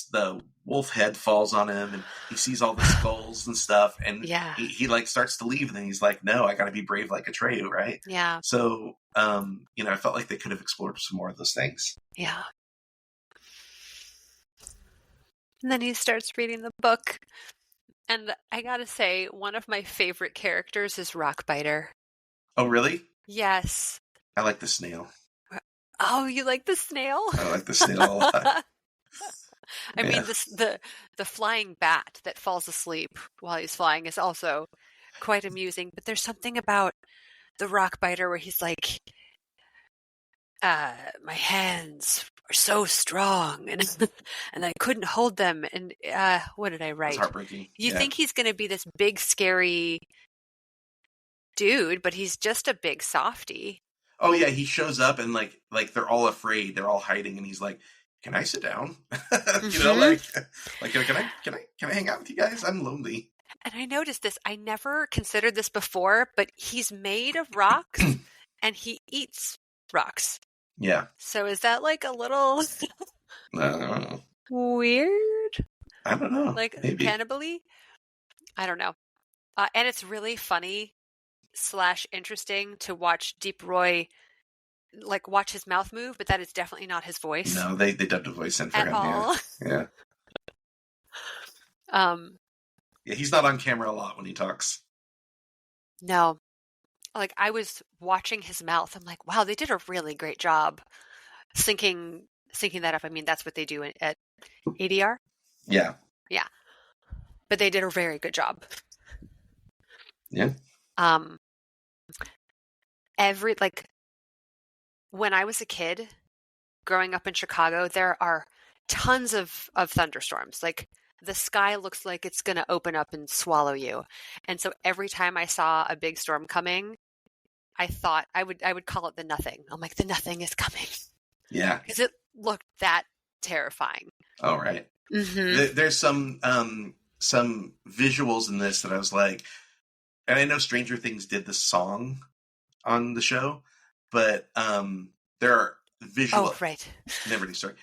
the wolf head falls on him, and he sees all the skulls and stuff, and he like starts to leave, and then he's like, "No, I got to be brave like Atreyu," right? Yeah. So, I felt like they could have explored some more of those things. Yeah. And then he starts reading the book, and I gotta say, one of my favorite characters is Rockbiter. Oh, really? Yes. I like the snail. Oh, you like the snail? I like the snail a lot. I mean, the flying bat that falls asleep while he's flying is also quite amusing. But there's something about the Rockbiter where he's like, my hands are so strong, and I couldn't hold them. And what did I write? It's heartbreaking. You think he's going to be this big, scary dude, but he's just a big softy. Oh yeah, he shows up and like they're all afraid, they're all hiding, and he's like, "Can I sit down?" Can I hang out with you guys? I'm lonely. And I noticed this. I never considered this before, but he's made of rocks, and he eats rocks. Yeah. So is that like a little weird? I don't know. Like cannibally? I don't know. And it's really funny / interesting to watch Deep Roy like watch his mouth move, but that is definitely not his voice. No, they dubbed a voice in for at him. All. Yeah. Yeah, he's not on camera a lot when he talks. No. Like I was watching his mouth. I'm like, wow, they did a really great job syncing that up. I mean, that's what they do at ADR. Yeah. Yeah. But they did a very good job. Yeah. When I was a kid growing up in Chicago, there are tons of thunderstorms. Like the sky looks like it's going to open up and swallow you. And so every time I saw a big storm coming, I thought I would call it the nothing. I'm like, the nothing is coming. Yeah. Because it looked that terrifying. Oh, right. Mm-hmm. There's some visuals in this that I was like, and I know Stranger Things did the song on the show, but there are visual. Oh, right. Neverending story.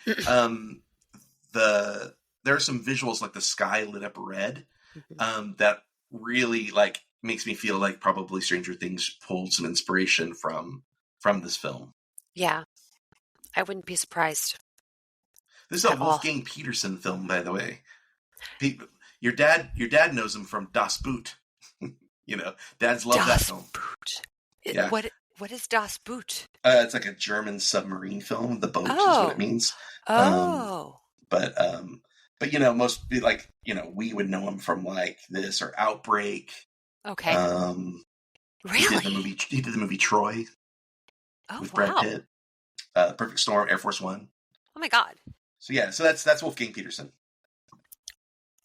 There are some visuals like the sky lit up red, that really like makes me feel like probably Stranger Things pulled some inspiration from this film. Yeah, I wouldn't be surprised. This is a Wolfgang Petersen film, by the way. Your dad knows him from Das Boot. Dads love that film. Boot. Yeah. What is Das Boot? It's like a German submarine film. The boat is what it means. Oh. But most like we would know him from like this or Outbreak. Okay. Really? He did the movie Troy. Oh, with Brad Pitt. Perfect Storm, Air Force One. Oh my God. So yeah, so that's Wolfgang Petersen.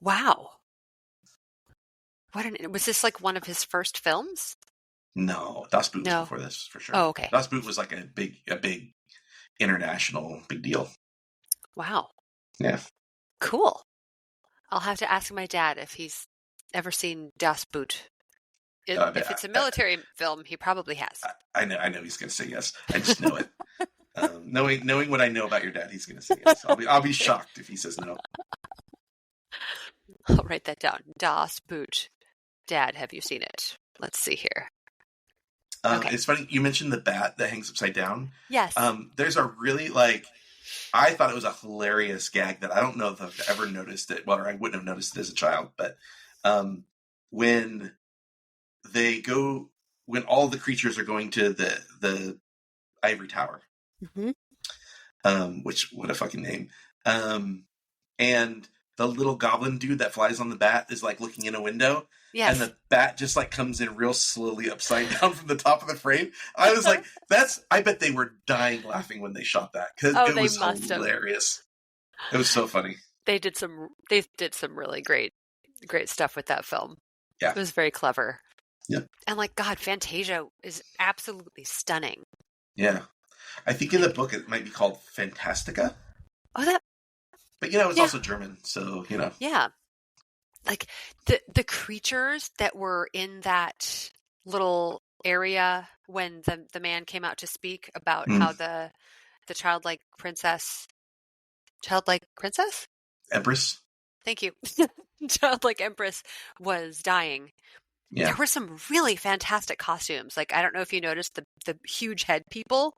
Wow. Was this like one of his first films? No, Das Boot was before this for sure. Oh, okay. Das Boot was like a big international big deal. Wow. Yeah. Cool. I'll have to ask my dad if he's ever seen Das Boot. If it's a military film, he probably has. I know he's going to say yes. I just know it. Knowing what I know about your dad, he's going to say yes. I'll be shocked if he says no. I'll write that down. Das Boot. Dad, have you seen it? Let's see here. Okay. It's funny you mentioned the bat that hangs upside down. Yes. There's a really I thought it was a hilarious gag that I don't know if I've ever noticed it. Well, or I wouldn't have noticed it as a child, but when all the creatures are going to the ivory tower, which what a fucking name, and the little goblin dude that flies on the bat is like looking in a window. Yes. And the bat just like comes in real slowly upside down from the top of the frame. I was like, I bet they were dying laughing when they shot that because it was hilarious. It was so funny. They did some really great stuff with that film. Yeah. It was very clever. Yeah. And God, Fantasia is absolutely stunning. Yeah. I think in the book it might be called Fantastica. Oh, that. But it's also German, so Yeah, like the creatures that were in that little area when the man came out to speak about how the childlike princess. Empress. Thank you. Childlike Empress was dying. Yeah. There were some really fantastic costumes. Like, I don't know if you noticed the huge head people.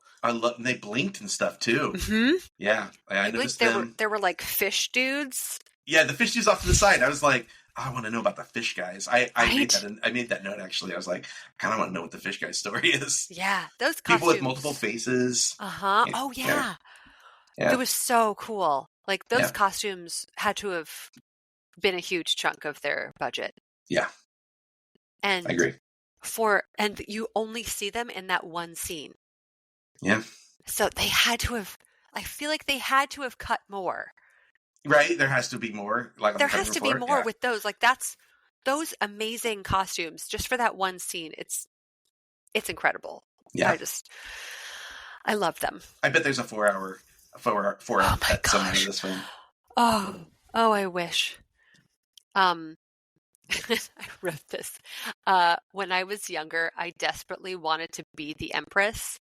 They blinked and stuff too. Mm-hmm. Yeah, I noticed them. There were like fish dudes. Yeah, the fish dudes off to the side. I was like, I want to know about the fish guys. I made that note actually. I was like, I kind of want to know what the fish guy story is. Yeah, those people with multiple faces. Oh yeah. It was so cool. Like those costumes had to have been a huge chunk of their budget. Yeah. And I agree. And you only see them in that one scene. Yeah. So they had to have, I feel like they had to have cut more. Right? There has to be more. Like there has to be more with those. Like those amazing costumes just for that one scene. It's incredible. Yeah. I love them. I bet there's a 4-hour cut somewhere in this film. Oh, I wish. I wrote this. When I was younger, I desperately wanted to be the Empress.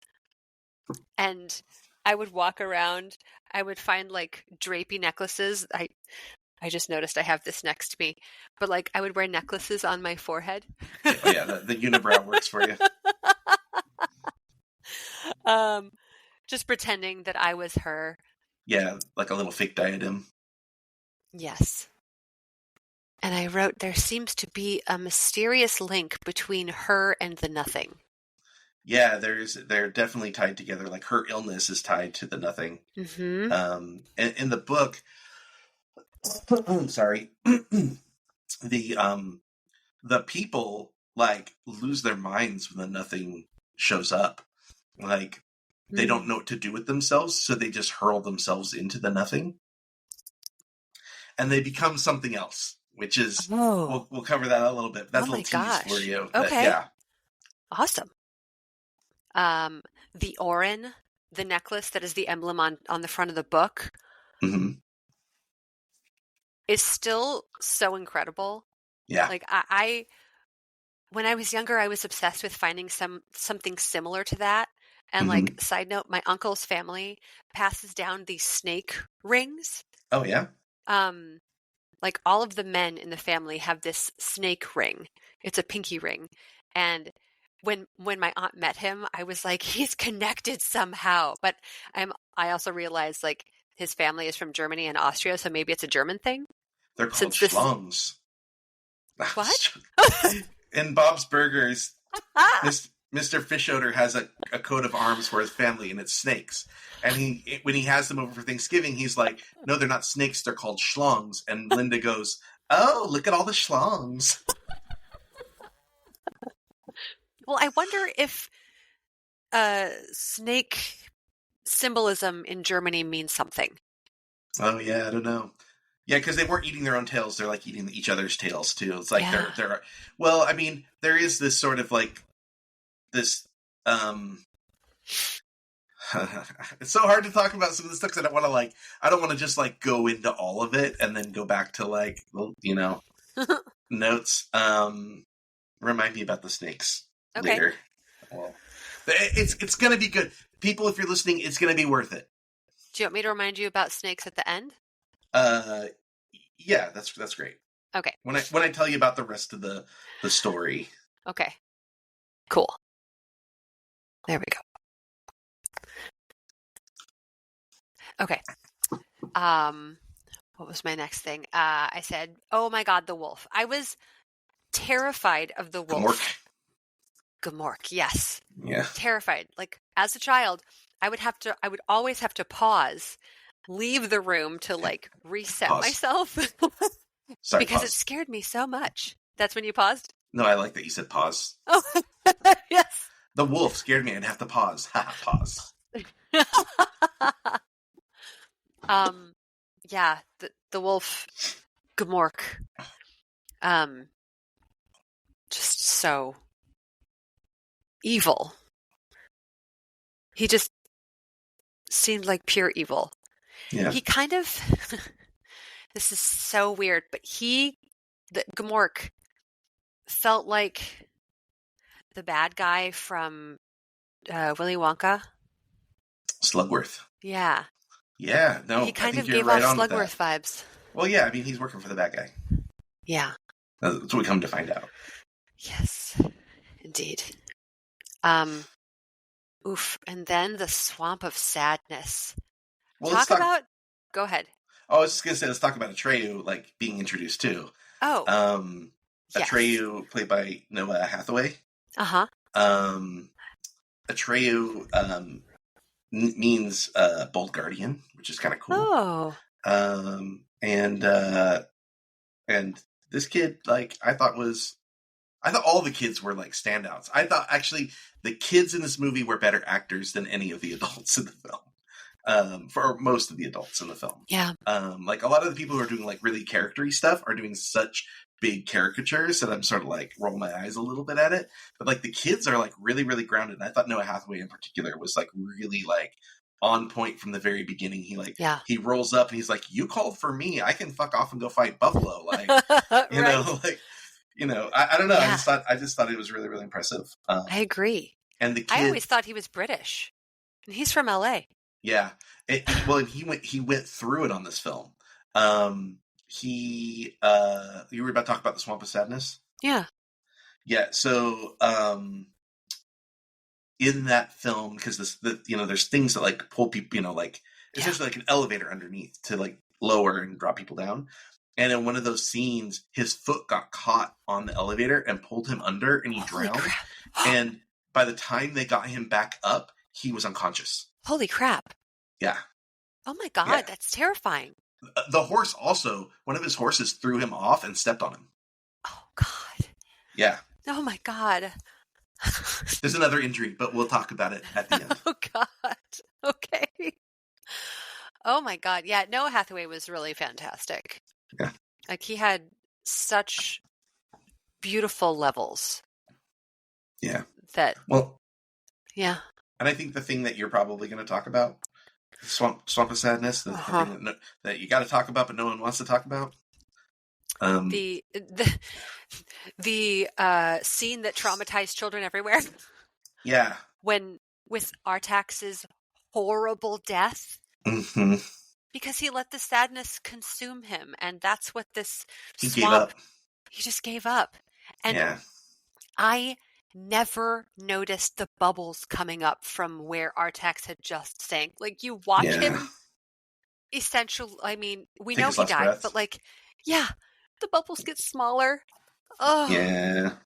And I would walk around. I would find like drapey necklaces. I just noticed I have this next to me. But like I would wear necklaces on my forehead. The unibrow works for you. Just pretending that I was her. Yeah, like a little fake diadem. Yes. And I wrote, there seems to be a mysterious link between her and the Nothing. Yeah, they're definitely tied together. Like her illness is tied to the Nothing. Mm-hmm. And in the book, sorry, the people like lose their minds when the Nothing shows up. Like they don't know what to do with themselves, so they just hurl themselves into the Nothing, and they become something else. Which is we'll cover that a little bit. That's a little tease for you. Okay. But, yeah. Awesome. The Orin, the necklace that is the emblem on the front of the book, is still so incredible. Yeah. Like I when I was younger, I was obsessed with finding something similar to that. And like side note, my uncle's family passes down these snake rings. Oh yeah. Like all of the men in the family have this snake ring. It's a pinky ring. And when my aunt met him, I was like, he's connected somehow. But I also realized like his family is from Germany and Austria, so maybe it's a German thing. They're called schlongs. What? In Bob's Burgers, Mr. Fischoeder has a coat of arms for his family, and it's snakes. And when he has them over for Thanksgiving, he's like, no, they're not snakes, they're called schlongs. And Linda goes, oh, look at all the schlongs. Well, I wonder if snake symbolism in Germany means something. Oh, yeah, I don't know. Yeah, because they weren't eating their own tails. They're like eating each other's tails, too. It's like they're well, I mean, there is this sort of like this it's so hard to talk about some of the stuff because I don't want to just like go into all of it and then go back to like notes. Remind me about the snakes later. Well, it's gonna be good, people. If you're listening, it's gonna be worth it. Do you want me to remind you about snakes at the end? Yeah, that's great. Okay. When I tell you about the rest of the story. Okay. Cool. There we go. Okay. What was my next thing? I said, oh my God, the wolf. I was terrified of the wolf. Gamork, yes. Yeah. Terrified. Like as a child, I would always have to pause, leave the room to like reset myself. Sorry, because pause. It scared me so much. That's when you paused? No, I like that you said pause. Oh, yes. The wolf scared me. I'd have to pause. Pause. Yeah, the wolf, Gamork, just so evil. He just seemed like pure evil. Yeah. He kind of, this is so weird, but Gmork felt like the bad guy from Willy Wonka. Slugworth. Yeah. Yeah, no, He I kind think of you're gave right off on with that. Slugworth vibes. Well, yeah, I mean, he's working for the bad guy. Yeah. That's what we come to find out. Yes, indeed. Oof. And then the Swamp of Sadness. Well, Go ahead. Oh, I was just gonna say, let's talk about Atreyu, like, being introduced too. Oh. Yes. Atreyu, played by Noah Hathaway. Uh-huh. Atreyu means bold guardian, which is kind of cool. Oh. And this kid, like, I thought all the kids were like standouts. I thought actually the kids in this movie were better actors than any of the adults in the film. For most of the adults in the film. Yeah. Like a lot of the people who are doing like really character-y stuff are doing such big caricatures that I'm sort of like roll my eyes a little bit at it. But like the kids are like really, really grounded. And I thought Noah Hathaway in particular was like really like on point from the very beginning. He rolls up and he's like, "You called for me. I can fuck off and go fight Buffalo." Like, you know, like, you know, I don't know. Yeah. I just thought it was really, really impressive. I agree. And the kid, I always thought he was British, and he's from LA. Yeah. Well, he went through it on this film. You were about to talk about the Swamp of Sadness? Yeah. Yeah. So, in that film, because there's things that like pull people, like essentially like an elevator underneath to like lower and drop people down. And in one of those scenes, his foot got caught on the elevator and pulled him under, and he drowned. And by the time they got him back up, he was unconscious. Holy crap. Yeah. Oh my God, yeah. That's terrifying. The horse also, one of his horses threw him off and stepped on him. Oh God. Yeah. Oh my God. There's another injury, but we'll talk about it at the end. Oh God. Okay. Oh my God. Yeah, Noah Hathaway was really fantastic. Yeah. Like he had such beautiful levels. Yeah. Yeah. And I think the thing that you're probably going to talk about, Swamp of Sadness, the thing that you got to talk about, but no one wants to talk about. The scene that traumatized children everywhere. Yeah. With Artax's horrible death. Mm-hmm. Because he let the sadness consume him, and that's what this he swamp. Gave up. He just gave up, and yeah. I never noticed the bubbles coming up from where Artax had just sank. Like you watch him, essentially. I mean, we know he died, breaths. But like, yeah, the bubbles get smaller. Oh, yeah.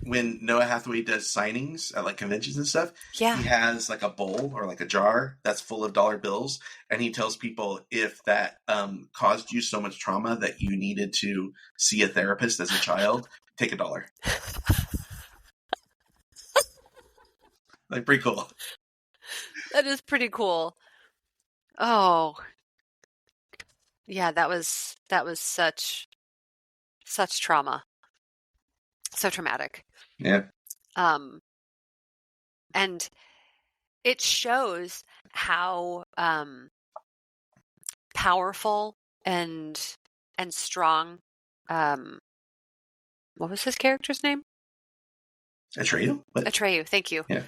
When Noah Hathaway does signings at like conventions and stuff, he has like a bowl or like a jar that's full of dollar bills, and he tells people if that caused you so much trauma that you needed to see a therapist as a child, take $1. Like pretty cool. That is pretty cool. Oh, yeah, that was such trauma, so traumatic. Yeah. And it shows how powerful and strong. What was his character's name? Atreyu? Atreyu, thank you. Yeah.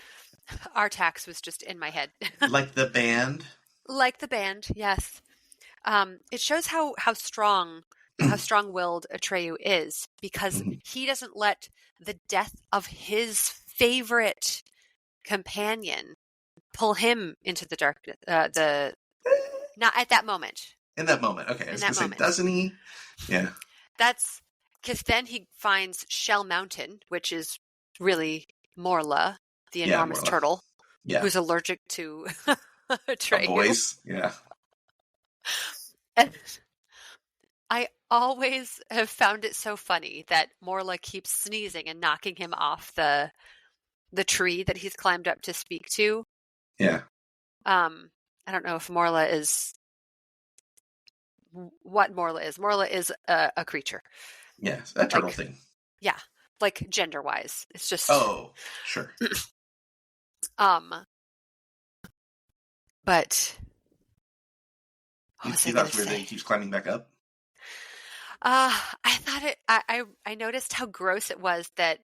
Artax was just in my head. Like the band? Like the band, yes. It shows how strong-willed Atreyu is, because he doesn't let the death of his favorite companion pull him into the darkness. Not at that moment. In that moment, okay. I was going to say, doesn't he? Yeah. That's because then he finds Shell Mountain, which is really Morla, the enormous turtle, who's allergic to Atreyu. Boys, yeah. And I always have found it so funny that Morla keeps sneezing and knocking him off the tree that he's climbed up to speak to. Yeah. I don't know if Morla is what Morla is. Morla is a creature. Yes, a turtle thing. Yeah, like gender-wise. It's just... Oh, sure. But You what was I think going that's to where say? they keeps climbing back up? I thought it. I noticed how gross it was that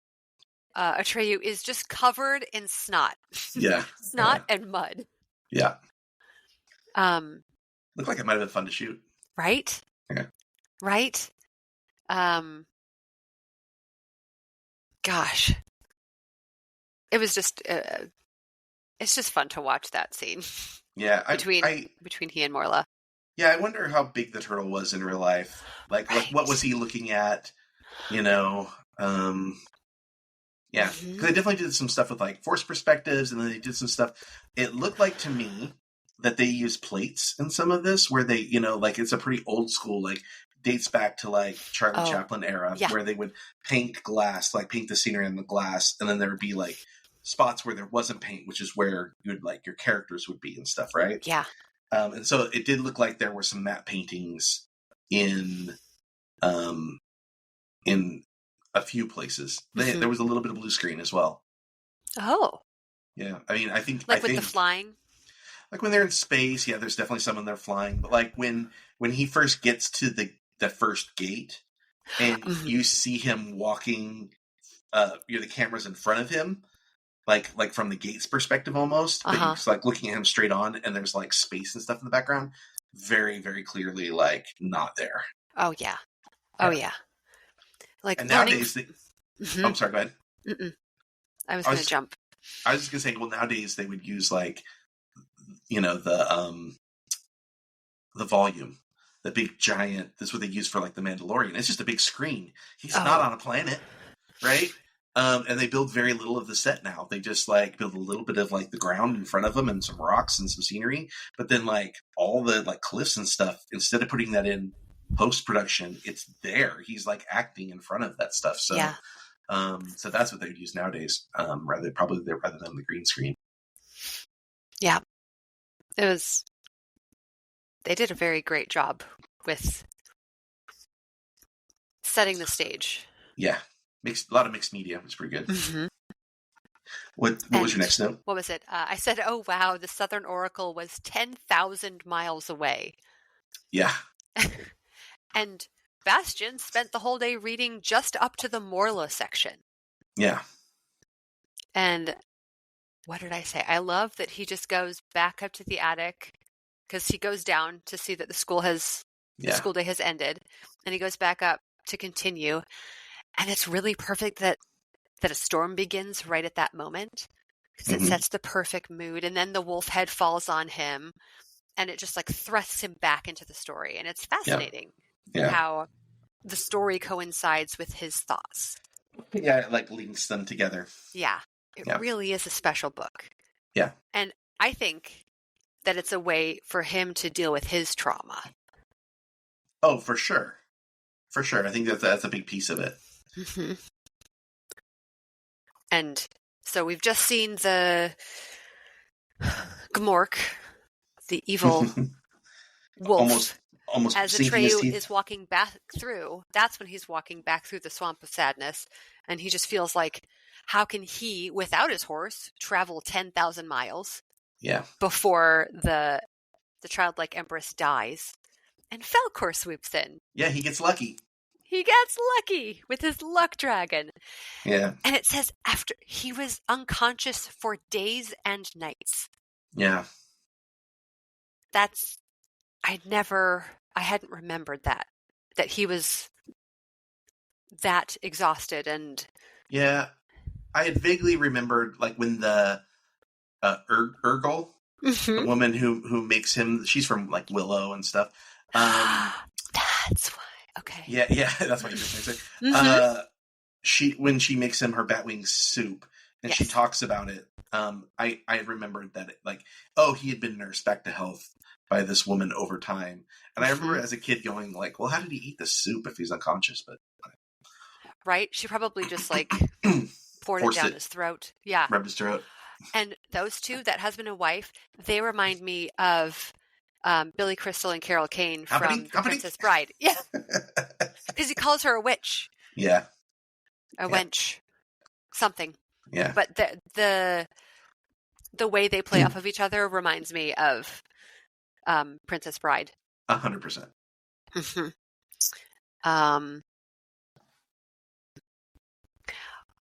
Atreyu is just covered in snot. Yeah. Snot and mud. Yeah. Um, Looked like it might have been fun to shoot. right? Yeah. Right? Gosh. It was just it's just fun to watch that scene. Yeah. between he and Morla. Yeah, I wonder how big the turtle was in real life. Like, Right. what was he looking at? You know, yeah, because they definitely did some stuff with like force perspectives, and then they did some stuff. It looked like to me that they used plates in some of this, where they, like it's a pretty old school, like dates back to like Charlie Chaplin era, where they would paint glass, like paint the scenery in the glass, and then there would be like spots where there wasn't paint, which is where you'd like your characters would be and stuff, right? Yeah. And so it did look like there were some matte paintings in a few places. There was a little bit of blue screen as well. Oh. Yeah, I mean, I think the flying. Like when they're in space, yeah, there's definitely some when they're flying. But like when he first gets to the first gate, and you see him walking, the camera's in front of him, like from the gate's perspective almost, but he's like looking at him straight on, and there's like space and stuff in the background. Very, very clearly, like not there. Oh yeah. Oh yeah. Like, and nowadays, I'm sorry. Go ahead. I was going to jump. I was just going to say, well, nowadays they would use like, the volume, the big giant. That's what they use for like the Mandalorian. It's just a big screen. He's not on a planet, right? And they build very little of the set now. They just like build a little bit of like the ground in front of them and some rocks and some scenery. But then like all the like cliffs and stuff, instead of putting that in post-production, it's there. He's like acting in front of that stuff. So, so that's what they would use nowadays, rather than the green screen. Yeah, they did a very great job with setting the stage. Yeah, a lot of mixed media. It was pretty good. What was your next note? What was it? I said, "Oh wow, the Southern Oracle was 10,000 miles away." Yeah. And Bastian spent the whole day reading just up to the Morla section. Yeah. And what did I say? I love that he just goes back up to the attic, because he goes down to see that the school day has ended, and he goes back up to continue. And it's really perfect that a storm begins right at that moment, because it sets the perfect mood. And then the wolf head falls on him, and it just like thrusts him back into the story. And it's fascinating how the story coincides with his thoughts. Yeah, it like links them together. Yeah, it really is a special book. Yeah. And I think that it's a way for him to deal with his trauma. Oh, for sure. For sure. I think that's a big piece of it. Mm-hmm. And so we've just seen the Gmork, the evil wolf. Almost as Atreyu is walking back through, that's when he's walking back through the swamp of sadness, and he just feels like, how can he, without his horse, travel 10,000 miles? Yeah. Before the childlike empress dies, and Falkor swoops in. Yeah, he gets lucky. He gets lucky with his luck dragon. Yeah. And it says after he was unconscious for days and nights. Yeah. I hadn't remembered that he was that exhausted. And yeah, I had vaguely remembered like when the Urgel, the woman who makes him, she's from like Willow and stuff. That's why. Okay. Yeah, that's why you just makes it. When she makes him her batwing soup and she talks about it, I remembered that he had been nursed back to health by this woman over time. And I remember as a kid going like, well, how did he eat the soup if he's unconscious? But right, she probably just like poured it down his throat. Yeah, rubbed his throat. And those two, that husband and wife, they remind me of Billy Crystal and Carol Kane from The Princess Bride. Yeah, because he calls her a witch. Yeah, a wench, something. Yeah, but the the way they play off of each other reminds me of Princess Bride. 100%.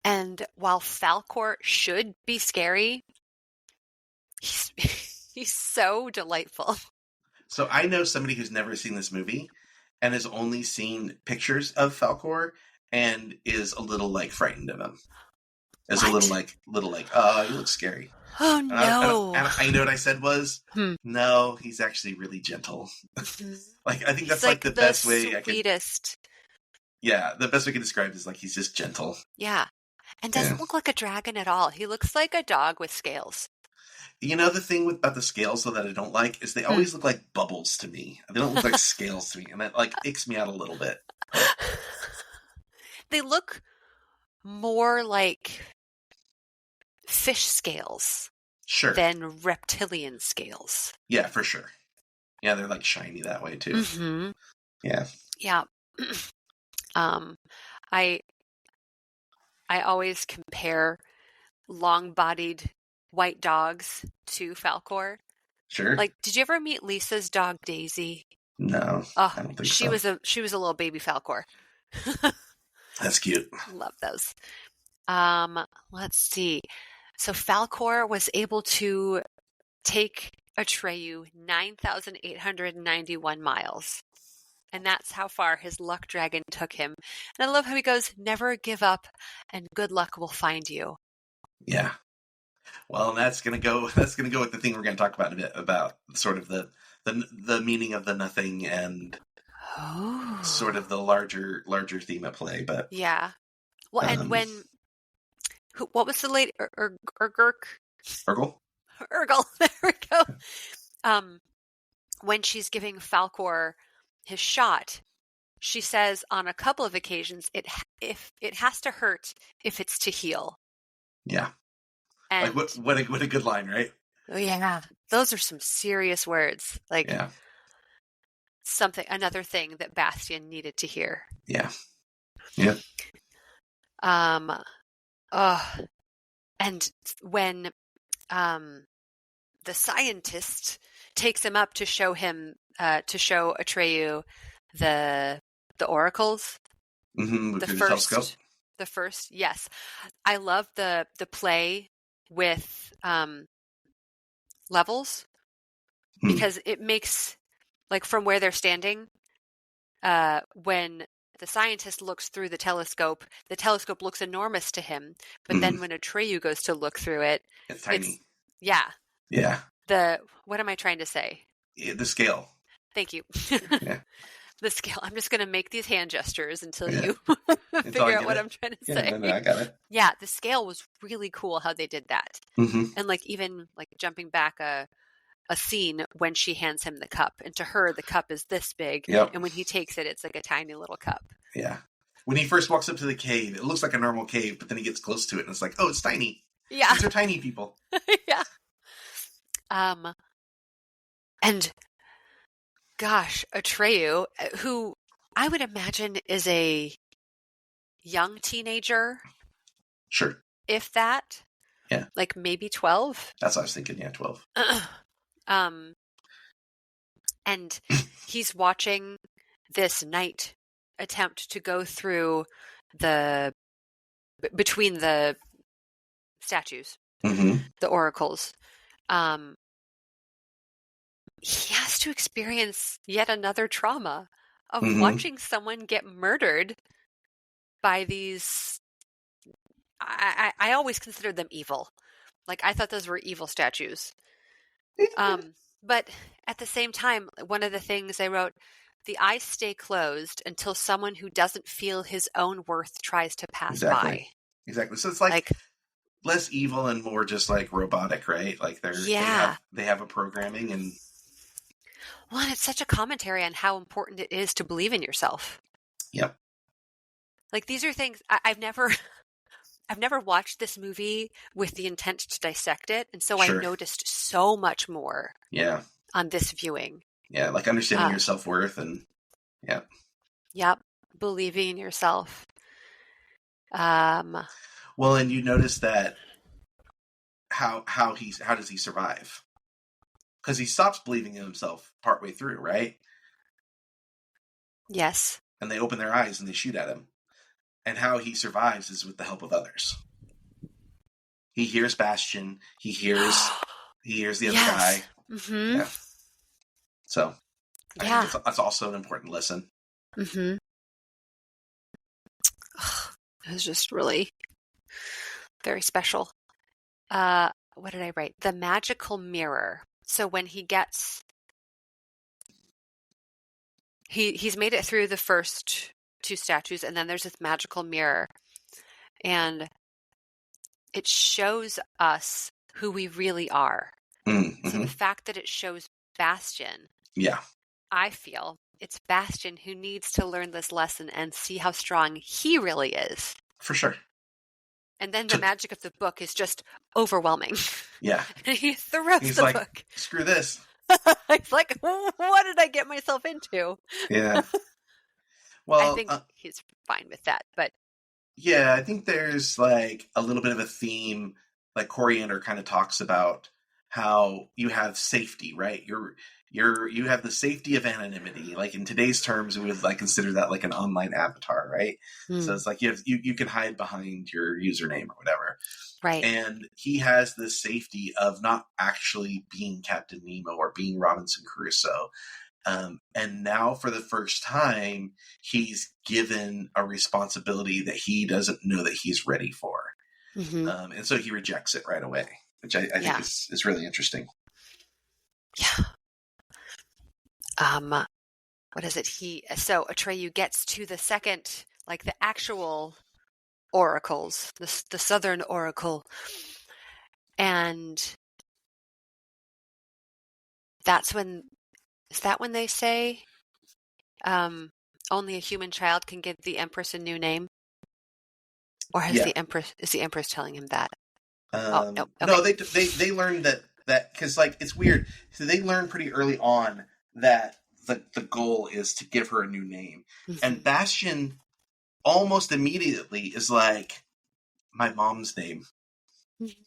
And while Falkor should be scary, he's so delightful. So I know somebody who's never seen this movie and has only seen pictures of Falkor and is a little like frightened of him. Is a little like, he looks scary. Oh no! And I know what I said was, no, he's actually really gentle. Like I think that's like the best way I could. Yeah, the best way I can describe it is like he's just gentle. Yeah, and doesn't look like a dragon at all. He looks like a dog with scales. You know the thing about the scales though that I don't like is they always look like bubbles to me. They don't look like scales to me, and that like icks me out a little bit. They look more like fish scales than reptilian scales. Yeah, for sure. Yeah, they're like shiny that way too. Mm-hmm. Yeah. Yeah. I always compare long-bodied white dogs to Falkor. Sure. Like, did you ever meet Lisa's dog Daisy? No, I don't think so. She was a little baby Falkor. That's cute. Love those. Let's see. So Falkor was able to take Atreyu 9,891 miles. And that's how far his luck dragon took him. And I love how he goes, never give up and good luck will find you. Yeah. Well, that's going to go with the thing we're going to talk about in a bit, about sort of the meaning of the nothing and sort of the larger theme at play. But yeah. Well, and what was the lady? Urgurk? Urgle? Urgle. There we go. When she's giving Falkor his shot, she says on a couple of occasions, if it has to hurt, if it's to heal. Yeah. And like what a good line, right? Oh yeah, those are some serious words. Like another thing that Bastian needed to hear. Yeah. Yeah. And when the scientist takes him up to show Atreyu the oracles, the first, yes, I love the play with levels because it makes, like, from where they're standing, when the scientist looks through the telescope looks enormous to him, but then when Atreyu goes to look through it, it's tiny. Yeah. What am I trying to say? The scale. Thank you. Yeah. The scale. I'm just going to make these hand gestures until you figure out what I'm trying to say. No, I got it. Yeah, the scale was really cool how they did that. And like even like jumping back a scene when she hands him the cup, and to her the cup is this big, and when he takes it, it's like a tiny little cup. Yeah. When he first walks up to the cave, it looks like a normal cave, but then he gets close to it and it's like, oh, it's tiny. Yeah. These are tiny people. Yeah. And gosh, Atreyu, who I would imagine is a young teenager. Sure. If that. Yeah. Like maybe 12. That's what I was thinking. Yeah, 12. And he's watching this knight attempt to go through between the statues, the oracles. He has to experience yet another trauma of watching someone get murdered by these. I always considered them evil. Like, I thought those were evil statues. But at the same time, one of the things I wrote, the eyes stay closed until someone who doesn't feel his own worth tries to pass by. Exactly. So it's like less evil and more just like robotic, right? Like they have a programming and. Well, and it's such a commentary on how important it is to believe in yourself. Yep. Like, these are things I've never watched this movie with the intent to dissect it, and so I noticed so much more. Yeah. On this viewing. Yeah, like understanding your self-worth and Yep. Believing in yourself. Well, and you notice that how does he survive? Because he stops believing in himself partway through, right? Yes. And they open their eyes and they shoot at him. And how he survives is with the help of others. He hears Bastion. He hears the other guy. Mm-hmm. Yeah. So I think that's also an important lesson. Mm-hmm. It was just really very special. What did I write? The magical mirror. So when he gets, he's made it through the first 2 statues, and then there's this magical mirror, and it shows us who we really are. Mm-hmm. So the fact that it shows Bastion, I feel it's Bastion who needs to learn this lesson and see how strong he really is. For sure. And then the magic of the book is just overwhelming. Yeah. And he throws the book. Screw this. He's like, what did I get myself into? Yeah. Well, I think he's fine with that, but yeah, I think there's like a little bit of a theme, like Coriander kind of talks about how you have safety, right? You have the safety of anonymity. Like in today's terms, we would like consider that like an online avatar, right? So it's like you can hide behind your username or whatever. Right. And he has the safety of not actually being Captain Nemo or being Robinson Crusoe. And now for the first time, he's given a responsibility that he doesn't know that he's ready for. Mm-hmm. And so he rejects it right away, which I think is really interesting. Yeah. What is it? So Atreyu gets to the second, like the actual oracles, the Southern Oracle, and that's when. Is that when they say only a human child can give the Empress a new name? Or is the Empress telling him that? No. Okay. No, they learned that because like it's weird. So they learn pretty early on that the goal is to give her a new name. Mm-hmm. And Bastion almost immediately is like, my mom's name.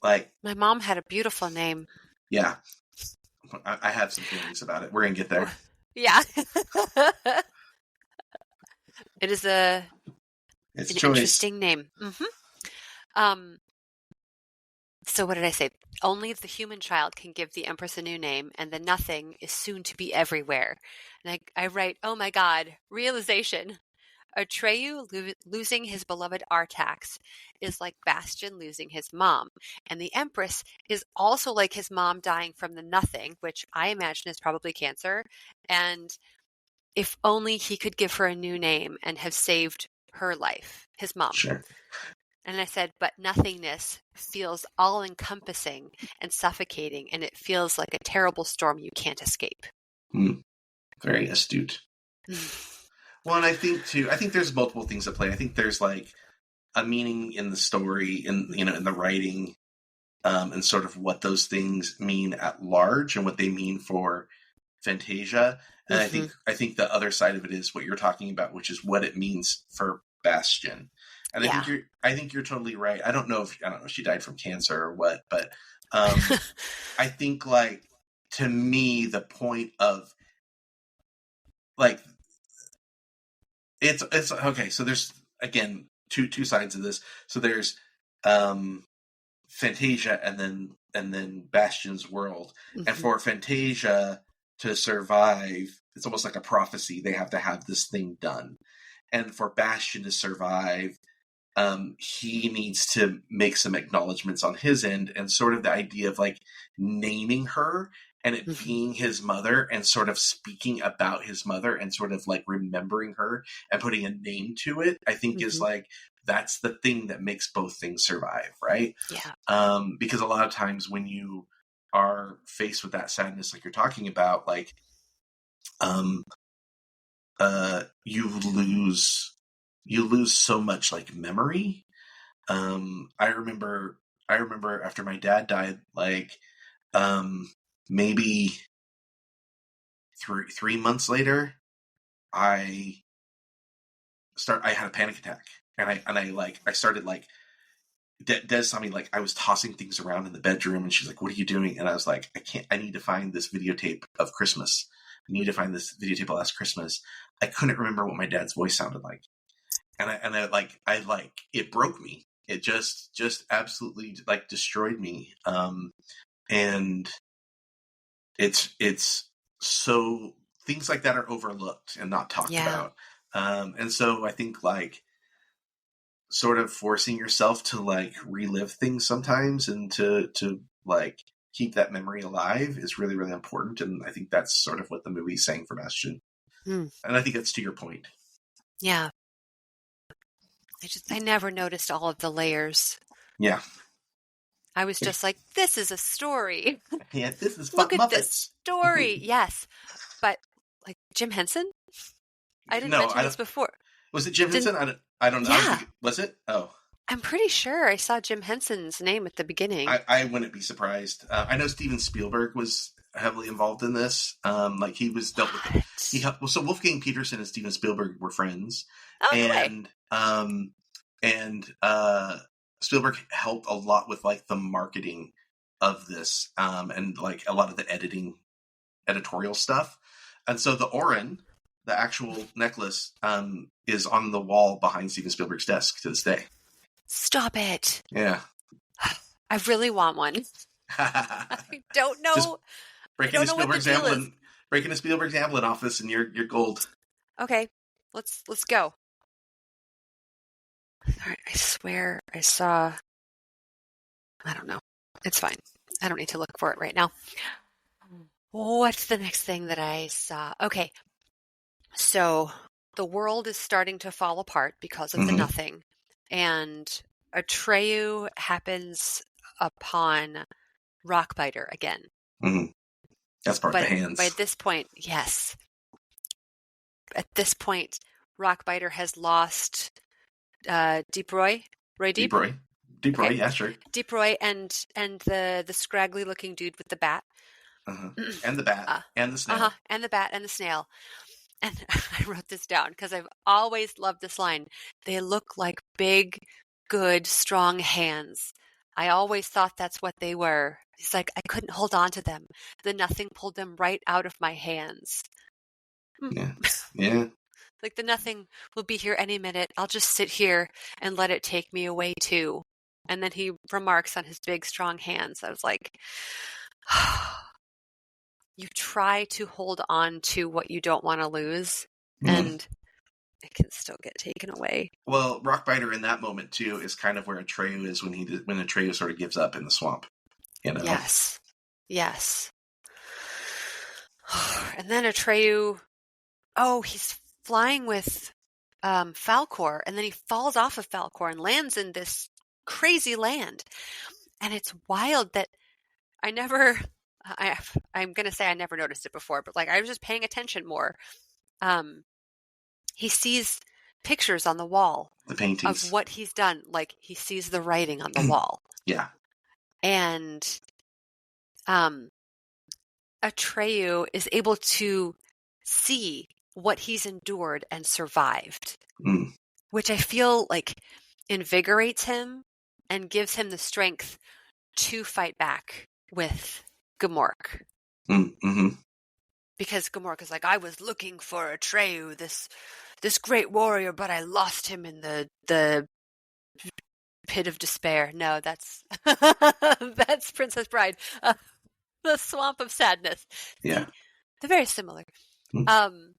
Like, my mom had a beautiful name. Yeah. I have some feelings about it. We're going to get there. Yeah. It is an interesting name. Mm-hmm. So what did I say? Only the human child can give the Empress a new name, and the nothing is soon to be everywhere. And I write, oh my God, realization. Atreyu losing his beloved Artax is like Bastion losing his mom. And the Empress is also like his mom dying from the nothing, which I imagine is probably cancer. And if only he could give her a new name and have saved her life, his mom. Sure. And I said, but nothingness feels all-encompassing and suffocating, and it feels like a terrible storm you can't escape. Very astute. Well, and I think there's multiple things at play. I think there's like a meaning in the story, in the writing, and sort of what those things mean at large and what they mean for Fantasia. And I think the other side of it is what you're talking about, which is what it means for Bastion. And I think you're totally right. I don't know if she died from cancer or what, but I think like to me the point of like it's okay. So there's again two sides of this. So there's Fantasia and then Bastion's world. Mm-hmm. And for Fantasia to survive, it's almost like a prophecy. They have to have this thing done. And for Bastion to survive, he needs to make some acknowledgments on his end, and sort of the idea of like naming her and it being his mother and sort of speaking about his mother and sort of like remembering her and putting a name to it, I think is like, that's the thing that makes both things survive. Right. Yeah. Because a lot of times when you are faced with that sadness, like you're talking about, like, you lose so much like memory. I remember after my dad died, like, maybe 3 months later, I had a panic attack, and I started like Des saw me like I was tossing things around in the bedroom, and she's like, "What are you doing?" And I was like, I need to find this videotape of Christmas. I need to find this videotape of last Christmas." I couldn't remember what my dad's voice sounded like, and I it broke me. It just absolutely like destroyed me. And it's so things like that are overlooked and not talked about. And so I think like sort of forcing yourself to like relive things sometimes and to like keep that memory alive is really, really important. And I think that's sort of what the movie's saying for Bastion. And I think that's to your point. Yeah. I never noticed all of the layers. Yeah. I was just like, this is a story. Yeah, this is Look at Muppets. this story. Yes. But like Jim Henson? I didn't mention this before. Was it Jim Henson? I don't know. Yeah. Was it? Oh. I'm pretty sure I saw Jim Henson's name at the beginning. I wouldn't be surprised. I know Steven Spielberg was heavily involved in this. Like he was dealt with. So Wolfgang Peterson and Steven Spielberg were friends, and Spielberg helped a lot with like the marketing of this, and like a lot of the editorial stuff. And so the Orin, the actual necklace, is on the wall behind Steven Spielberg's desk to this day. Stop it. Yeah. I really want one. I don't know. Just breaking a Spielberg's Amblin office and you're gold. Okay. Let's go. All right, I swear I saw, I don't know. It's fine. I don't need to look for it right now. What's the next thing that I saw? Okay. So the world is starting to fall apart because of the nothing. And Atreyu happens upon Rockbiter again. That's part of the hands. By this point, yes. At this point, Rockbiter has lost Deep Roy? Roy Deep? Deep Roy, yeah, sure. Deep Roy and the scraggly looking dude with the bat. And the bat. And the snail. And the bat and the snail. And I wrote this down because I've always loved this line. They look like big, good, strong hands. I always thought that's what they were. He's like, I couldn't hold on to them. The nothing pulled them right out of my hands. Yeah. Like the nothing will be here any minute. I'll just sit here and let it take me away too. And then he remarks on his big, strong hands. I was like, you try to hold on to what you don't want to lose, and it can still get taken away. Well, Rockbiter in that moment too is kind of where Atreyu is when Atreyu sort of gives up in the swamp. You know? Yes. And then Atreyu, he's flying with Falkor, and then he falls off of Falkor and lands in this crazy land. And it's wild that I'm going to say I never noticed it before, but like I was just paying attention more. He sees pictures on the wall, the paintings of what he's done. Like he sees the writing on the wall. Yeah. And Atreyu is able to see what he's endured and survived, which I feel like invigorates him and gives him the strength to fight back with Gamork. Because Gamork is like, I was looking for Atreyu, this great warrior, but I lost him in the pit of despair. No, that's that's Princess Bride. The swamp of sadness. Yeah. They're very similar. And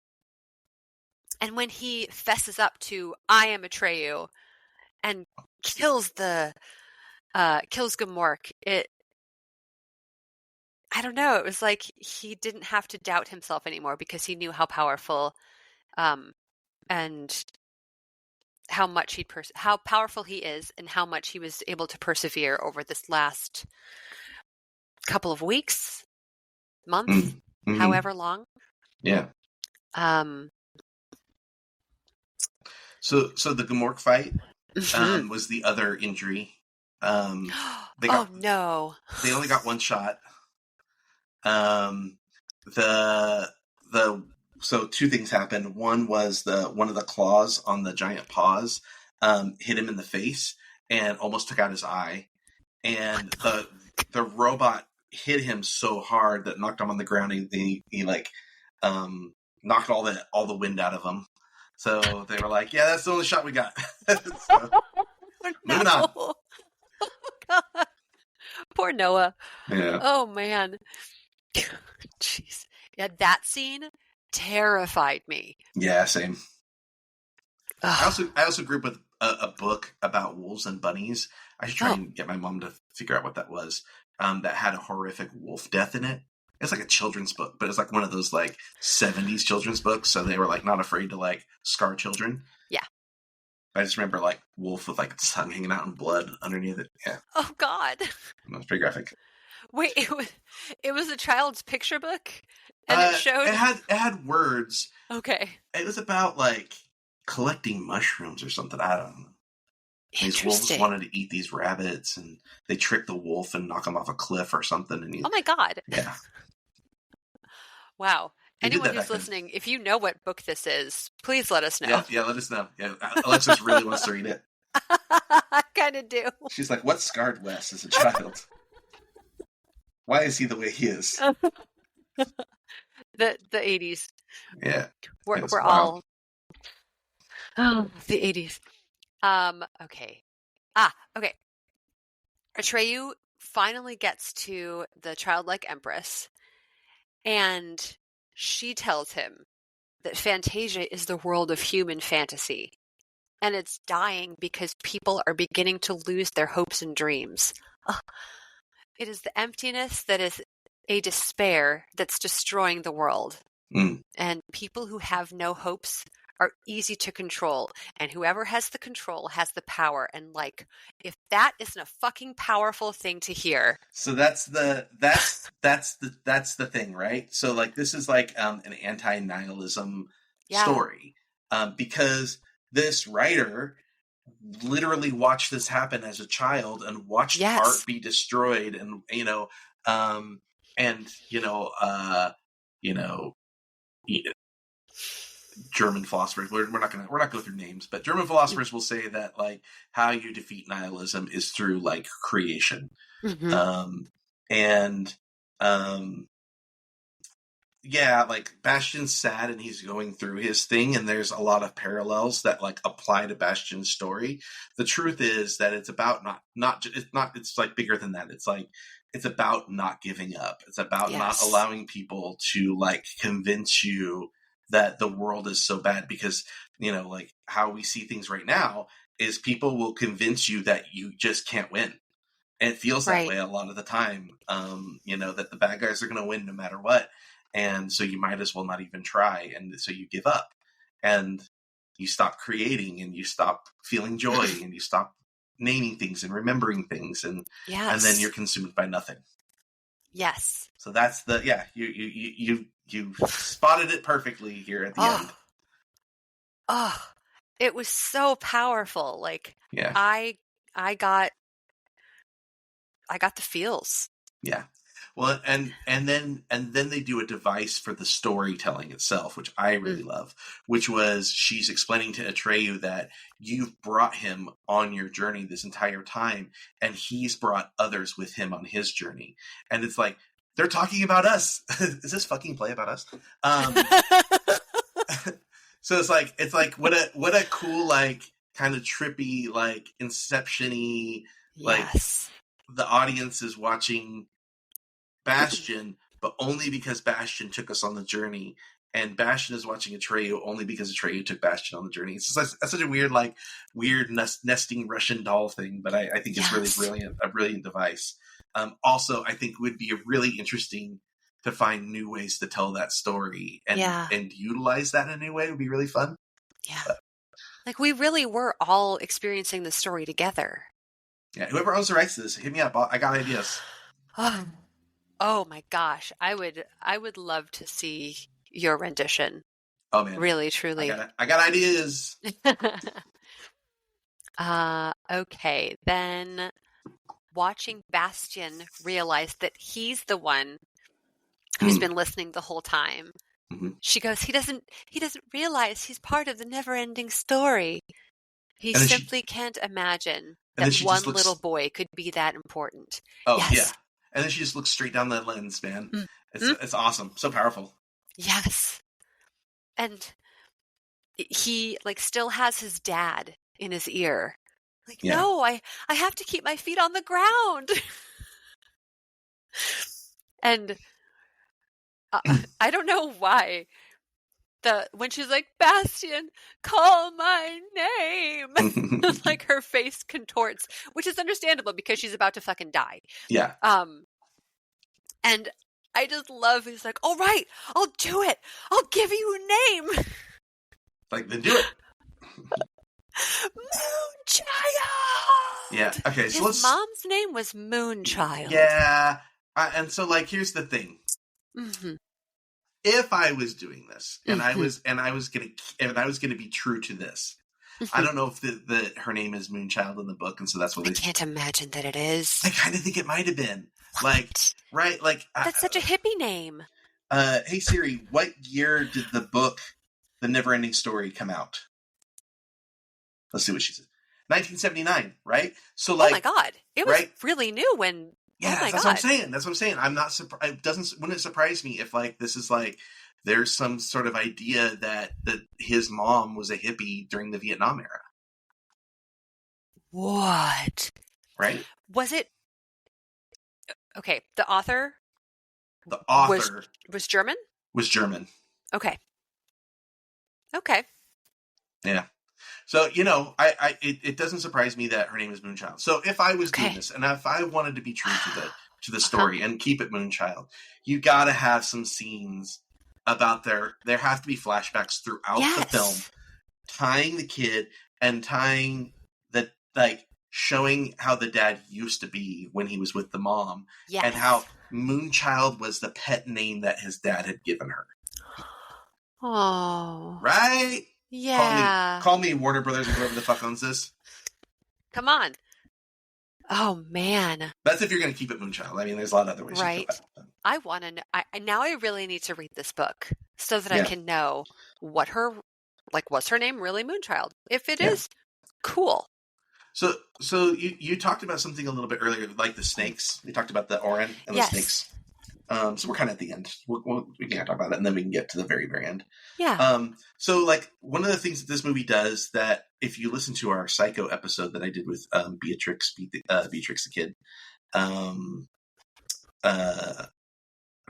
when he fesses up to I am Atreyu and kills Gamork, I don't know, it was like he didn't have to doubt himself anymore because he knew how powerful and how much how powerful he is and how much he was able to persevere over this last couple of weeks, months, however long. Yeah. So the Gamork fight was the other injury. They only got one shot. So two things happened. One was one of the claws on the giant paws hit him in the face, and almost took out his eye. And the robot hit him so hard that knocked him on the ground. He knocked all the wind out of him. So they were like, "Yeah, that's the only shot we got." So, moving on. Oh, God. Poor Noah. Yeah. Oh, man. Jeez. Yeah, that scene terrified me. Yeah, same. Ugh. I also grew up with a book about wolves and bunnies. I should try and get my mom to figure out what that was. That had a horrific wolf death in it. It's like a children's book, but it's like one of those like 70s children's books. So they were like not afraid to like scar children. Yeah. I just remember like wolf with like its tongue hanging out in blood underneath it. Yeah. Oh, God. That was pretty graphic. Wait, it was a child's picture book, and it showed. It had words. Okay. It was about like collecting mushrooms or something. I don't know. These wolves wanted to eat these rabbits, and they tricked the wolf and knock him off a cliff or something. And oh my God! Yeah. Anyone who's listening, if you know what book this is, please let us know. Yeah, let us know. Yeah, Alexis really wants to read it. I kind of do. She's like, "What scarred Wes as a child? Why is he the way he is?" The 80s. Yeah, we're all the 80s. Okay. Okay. Atreyu finally gets to the childlike empress, and she tells him that Fantasia is the world of human fantasy, and it's dying because people are beginning to lose their hopes and dreams. It is the emptiness that is a despair that's destroying the world. And people who have no hopes are easy to control, and whoever has the control has the power. And like, if that isn't a fucking powerful thing to hear. So that's the thing, right? So like, this is like an anti-nihilism story, because this writer literally watched this happen as a child and watched art be destroyed, and German philosophers, we're not going to go through names, but German philosophers will say that like how you defeat nihilism is through like creation. Like Bastian's sad and he's going through his thing, and there's a lot of parallels that like apply to Bastian's story. The truth is that it's about it's like bigger than that. It's like, it's about not giving up. It's about not allowing people to like convince you that the world is so bad, because, like how we see things right now is people will convince you that you just can't win. And it feels that way a lot of the time, that the bad guys are going to win no matter what. And so you might as well not even try. And so you give up and you stop creating, and you stop feeling joy, and you stop naming things and remembering things. And then you're consumed by nothing. Yes. So that's you spotted it perfectly here at the end. Oh, it was so powerful. Like, I got the feels. Yeah. Well, and then they do a device for the storytelling itself, which I really love, which was she's explaining to Atreyu that you've brought him on your journey this entire time, and he's brought others with him on his journey. And it's like, they're talking about us. Is this fucking play about us? So it's like what a cool, like, kind of trippy, like Inception-y, like the audience is watching Bastian, but only because Bastian took us on the journey, and Bastian is watching Atreyu only because Atreyu took Bastian on the journey. It's just that's such a weird nesting Russian doll thing, but I think it's really brilliant, a brilliant device. Also, I think would be really interesting to find new ways to tell that story and utilize that in a new way. Would be really fun. Yeah. Like, we really were all experiencing the story together. Yeah. Whoever owns the rights to this, hit me up. I got ideas. Oh my gosh. I would love to see your rendition. Oh man. Really, truly. I got ideas. Okay. Then watching Bastian realize that he's the one who's been listening the whole time. She goes, he doesn't realize he's part of the never-ending story. He simply can't imagine And that one little boy could be that important. Oh, yes. yeah. And then she just looks straight down the lens, man. Mm-hmm. It's awesome. So powerful. Yes. And he like still has his dad in his ear. Like, no, I have to keep my feet on the ground. And I don't know why. When she's like, Bastian, call my name. Like her face contorts, which is understandable because she's about to fucking die. Yeah. And I just love, he's like, all right, I'll do it. I'll give you a name. Like, then do it. Moonchild. Yeah. Okay. So his mom's name was Moonchild. Yeah. And so, like, here's the thing. Mm-hmm. If I was doing this, and I was gonna be true to this, I don't know if her name is Moonchild in the book, and so that's what I can't imagine that it is. I kind of think it might have been. What? Like, right? Like that's such a hippie name. Hey Siri, what year did the book The Neverending Story come out? Let's see what she says. 1979, right? So, like, oh my god, it was really new when. Yeah, oh my that's god. what I'm saying. That's what I'm saying. I'm not surprised. Wouldn't it surprise me if, like, this is like there's some sort of idea that his mom was a hippie during the Vietnam era. What? Right? Was it? Okay, the author. The author was German. Was German. Okay. Yeah. So, you know, it doesn't surprise me that her name is Moonchild. So if I was doing this, and if I wanted to be true to the story and keep it Moonchild, you got to have some scenes about there have to be flashbacks throughout the film, tying the kid and tying the, like, showing how the dad used to be when he was with the mom, and how Moonchild was the pet name that his dad had given her. Oh. Right? Yeah. Call me Warner Brothers or whoever the fuck owns this. Come on. Oh, man. That's if you're going to keep it Moonchild. I mean, there's a lot of other ways to do it. I want to know. Now I really need to read this book so that I can know what was her name really Moonchild? If it is, cool. So you talked about something a little bit earlier, like the snakes. We talked about the Orin and the snakes. So we're kind of at the end. We can talk about that, and then we can get to the very, very end. Yeah. So, like, one of the things that this movie does that, if you listen to our Psycho episode that I did with Beatrix the kid,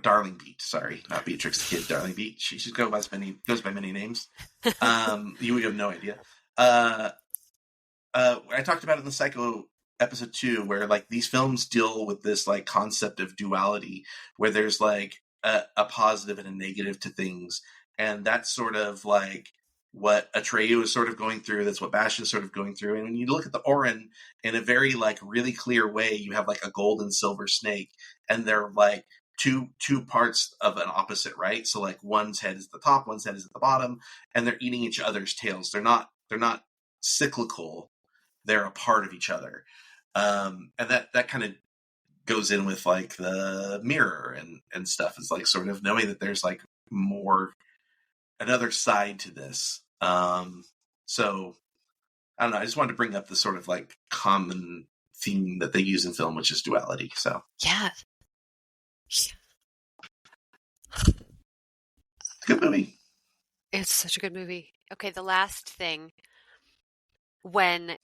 Darling Beat. Sorry, not Beatrix the kid. Darling Beat. She goes by many names. You have no idea. I talked about it in the Psycho episode 2, where, like, these films deal with this, like, concept of duality, where there's, like, a positive and a negative to things, and that's sort of like what Atreyu is sort of going through. That's what Bastian is sort of going through. And when you look at the Orin in a very, like, really clear way, you have, like, a gold and silver snake, and they're, like, two parts of an opposite, right? So, like, one's head is at the top, one's head is at the bottom, and they're eating each other's tails. They're not cyclical. They're a part of each other. And that kind of goes in with, like, the mirror and stuff, is, like, sort of knowing that there's, like, another side to this. So I don't know. I just wanted to bring up the sort of, like, common theme that they use in film, which is duality. So yeah. Good movie. It's such a good movie. Okay, the last thing, when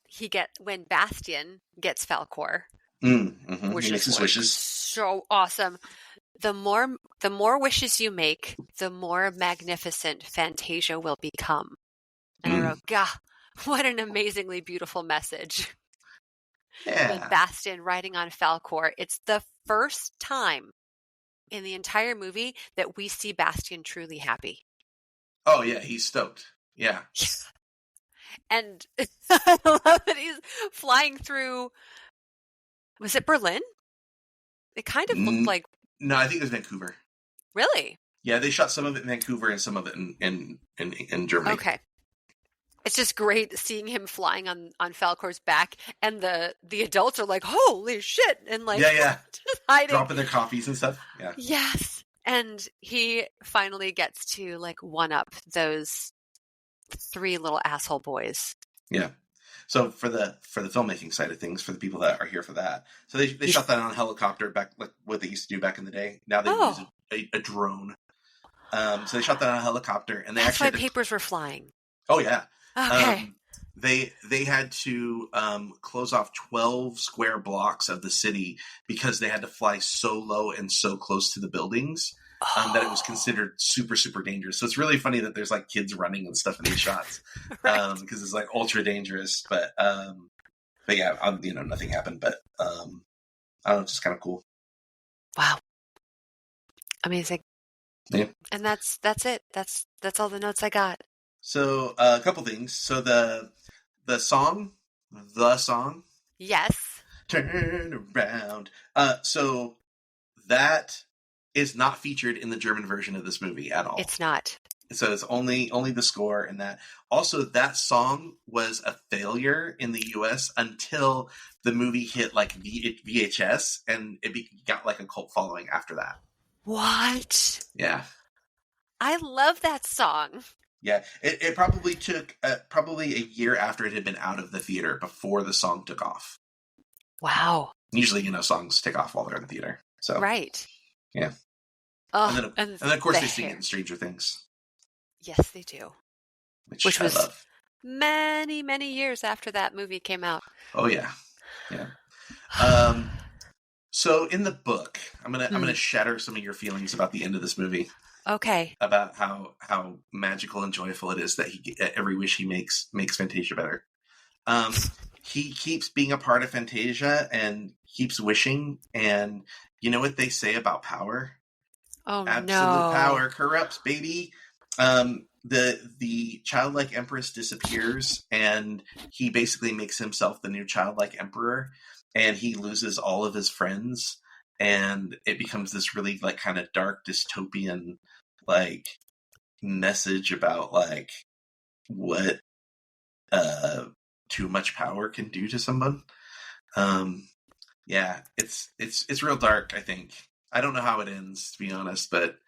Bastian gets Falkor, which he makes his wishes. So awesome. The more wishes you make, the more magnificent Fantasia will become. And I wrote, God, what an amazingly beautiful message. Yeah. With Bastian riding on Falkor. It's the first time in the entire movie that we see Bastian truly happy. Oh, yeah, he's stoked. Yeah. And I love that he's flying through. Was it Berlin? It kind of looked like. No, I think it was Vancouver. Really? Yeah, they shot some of it in Vancouver and some of it in Germany. Okay. It's just great seeing him flying on Falkor's back, and the adults are like, "Holy shit!" and, like, just hiding, dropping their coffees and stuff. Yeah. Yes, and he finally gets to, like, one up those 3 little asshole boys. Yeah. So for the filmmaking side of things, for the people that are here for that, so they shot that on a helicopter back, like what they used to do back in the day. Now they use a drone. So they shot that on a helicopter, and they That's actually why papers were flying. Oh yeah. Okay. They had to close off 12 square blocks of the city because they had to fly so low and so close to the buildings that it was considered super, super dangerous. So it's really funny that there's like kids running and stuff in these shots because Right. it's like ultra dangerous. But yeah, nothing happened. But I don't know, it's just kind of cool. Wow. Amazing. Yeah. And that's it. That's all the notes I got. So a couple things. So the song. Yes. Turn around. So that is not featured in the German version of this movie at all. It's not. So it's only the score and that. Also, that song was a failure in the U.S. until the movie hit like VHS, and it got like a cult following after that. What? Yeah. I love that song. Yeah, it probably took probably a year after it had been out of the theater before the song took off. Wow. Usually, songs take off while they're in the theater. So right. Yeah. Oh, and then of course they sing it in Stranger Things. Yes, they do. Which I love. Many, many years after that movie came out. Oh yeah, yeah. So in the book, I'm gonna shatter some of your feelings about the end of this movie. Okay. About how magical and joyful it is that every wish he makes Fantasia better. He keeps being a part of Fantasia and keeps wishing. And you know what they say about power? Oh, Absolute power corrupts, baby. The childlike empress disappears, and he basically makes himself the new childlike emperor, and he loses all of his friends, and it becomes this really like kind of dark dystopian like message about like what too much power can do to someone. Yeah, it's real dark. I think I don't know how it ends, to be honest, but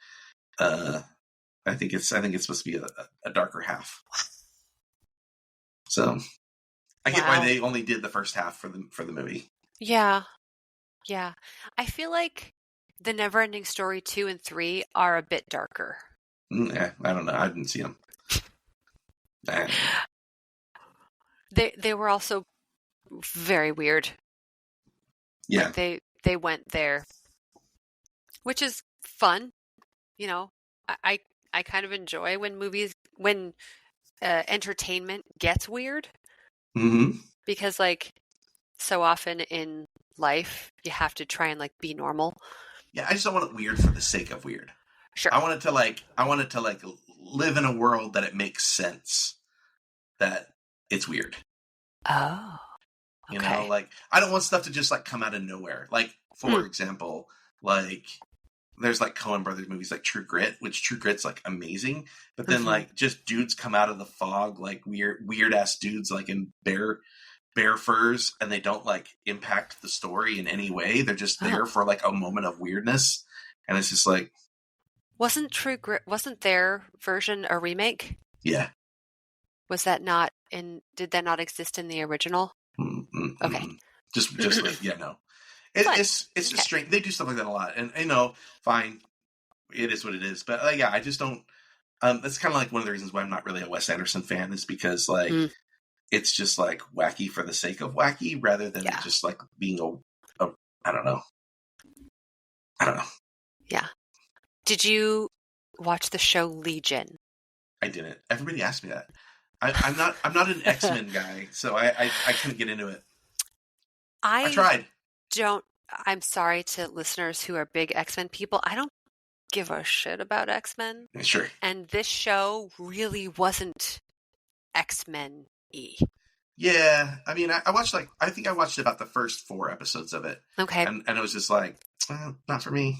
I think it's supposed to be a darker half. So I get why they only did the first half for the movie. Yeah. Yeah. I feel like the Neverending Story 2 and 3 are a bit darker. Yeah, I don't know. I didn't see them. They were also very weird. Yeah. Like they went there, which is fun. I kind of enjoy when entertainment gets weird. Mm-hmm. Because like so often in life you have to try and like be normal. Yeah, I just don't want it weird for the sake of weird. Sure. I want it to live in a world that it makes sense that it's weird. Oh. Okay. Like I don't want stuff to just like come out of nowhere. Like for example, like there's like Coen Brothers movies like True Grit, which True Grit's like amazing, but then like just dudes come out of the fog, like weird ass dudes like in bear furs, and they don't like impact the story in any way. They're just there for like a moment of weirdness, and it's just like wasn't their version a remake? Yeah. Was that not did that not exist in the original? Okay. Just like no. It's just strange. They do stuff like that a lot, and fine, it is what it is. But yeah, I just don't. That's kind of like one of the reasons why I'm not really a Wes Anderson fan, is because like it's just like wacky for the sake of wacky, rather than just like being a I don't know. Yeah. Did you watch the show Legion? I didn't. Everybody asked me that. I'm not an X-Men guy, so I couldn't get into it. I tried. I'm sorry to listeners who are big X-Men people. I don't give a shit about X-Men. Sure. And this show really wasn't X-Men-y. Yeah. I mean, I think I watched about the first 4 episodes of it. Okay. And it was just like, not for me.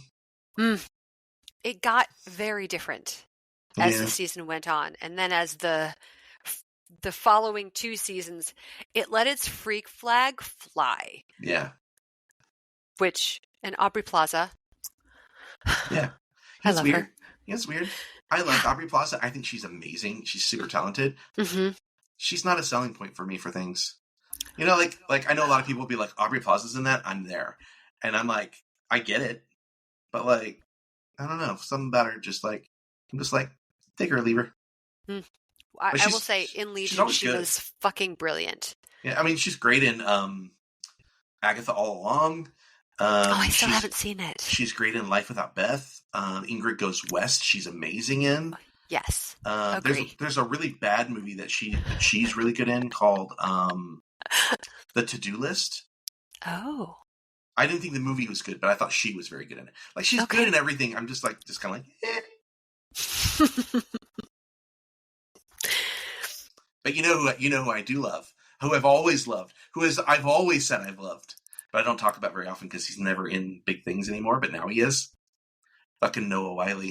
It got very different as the season went on. And then as the following 2 seasons, it let its freak flag fly. Yeah. And Aubrey Plaza. Yeah. I love her. It's weird. I like Aubrey Plaza. I think she's amazing. She's super talented. Mm-hmm. She's not a selling point for me for things. like I know a lot of people will be like, Aubrey Plaza's in that. I'm there, and I'm like, I get it, but like, I don't know, something about her just like I'm just like take her or leave her. I will say in Legion she was fucking brilliant. Yeah, I mean she's great in Agatha All Along. I still haven't seen it. She's great in Life Without Beth. Ingrid Goes West. She's amazing in. Yes. There's a really bad movie that she's really good in called The To-Do List. Oh. I didn't think the movie was good, but I thought she was very good in it. Like she's good in everything. I'm just kind of like, eh. But you know who I do love, who I've always loved, I've always said I've loved, but I don't talk about very often because he's never in big things anymore. But now he is. Fucking Noah Wyle.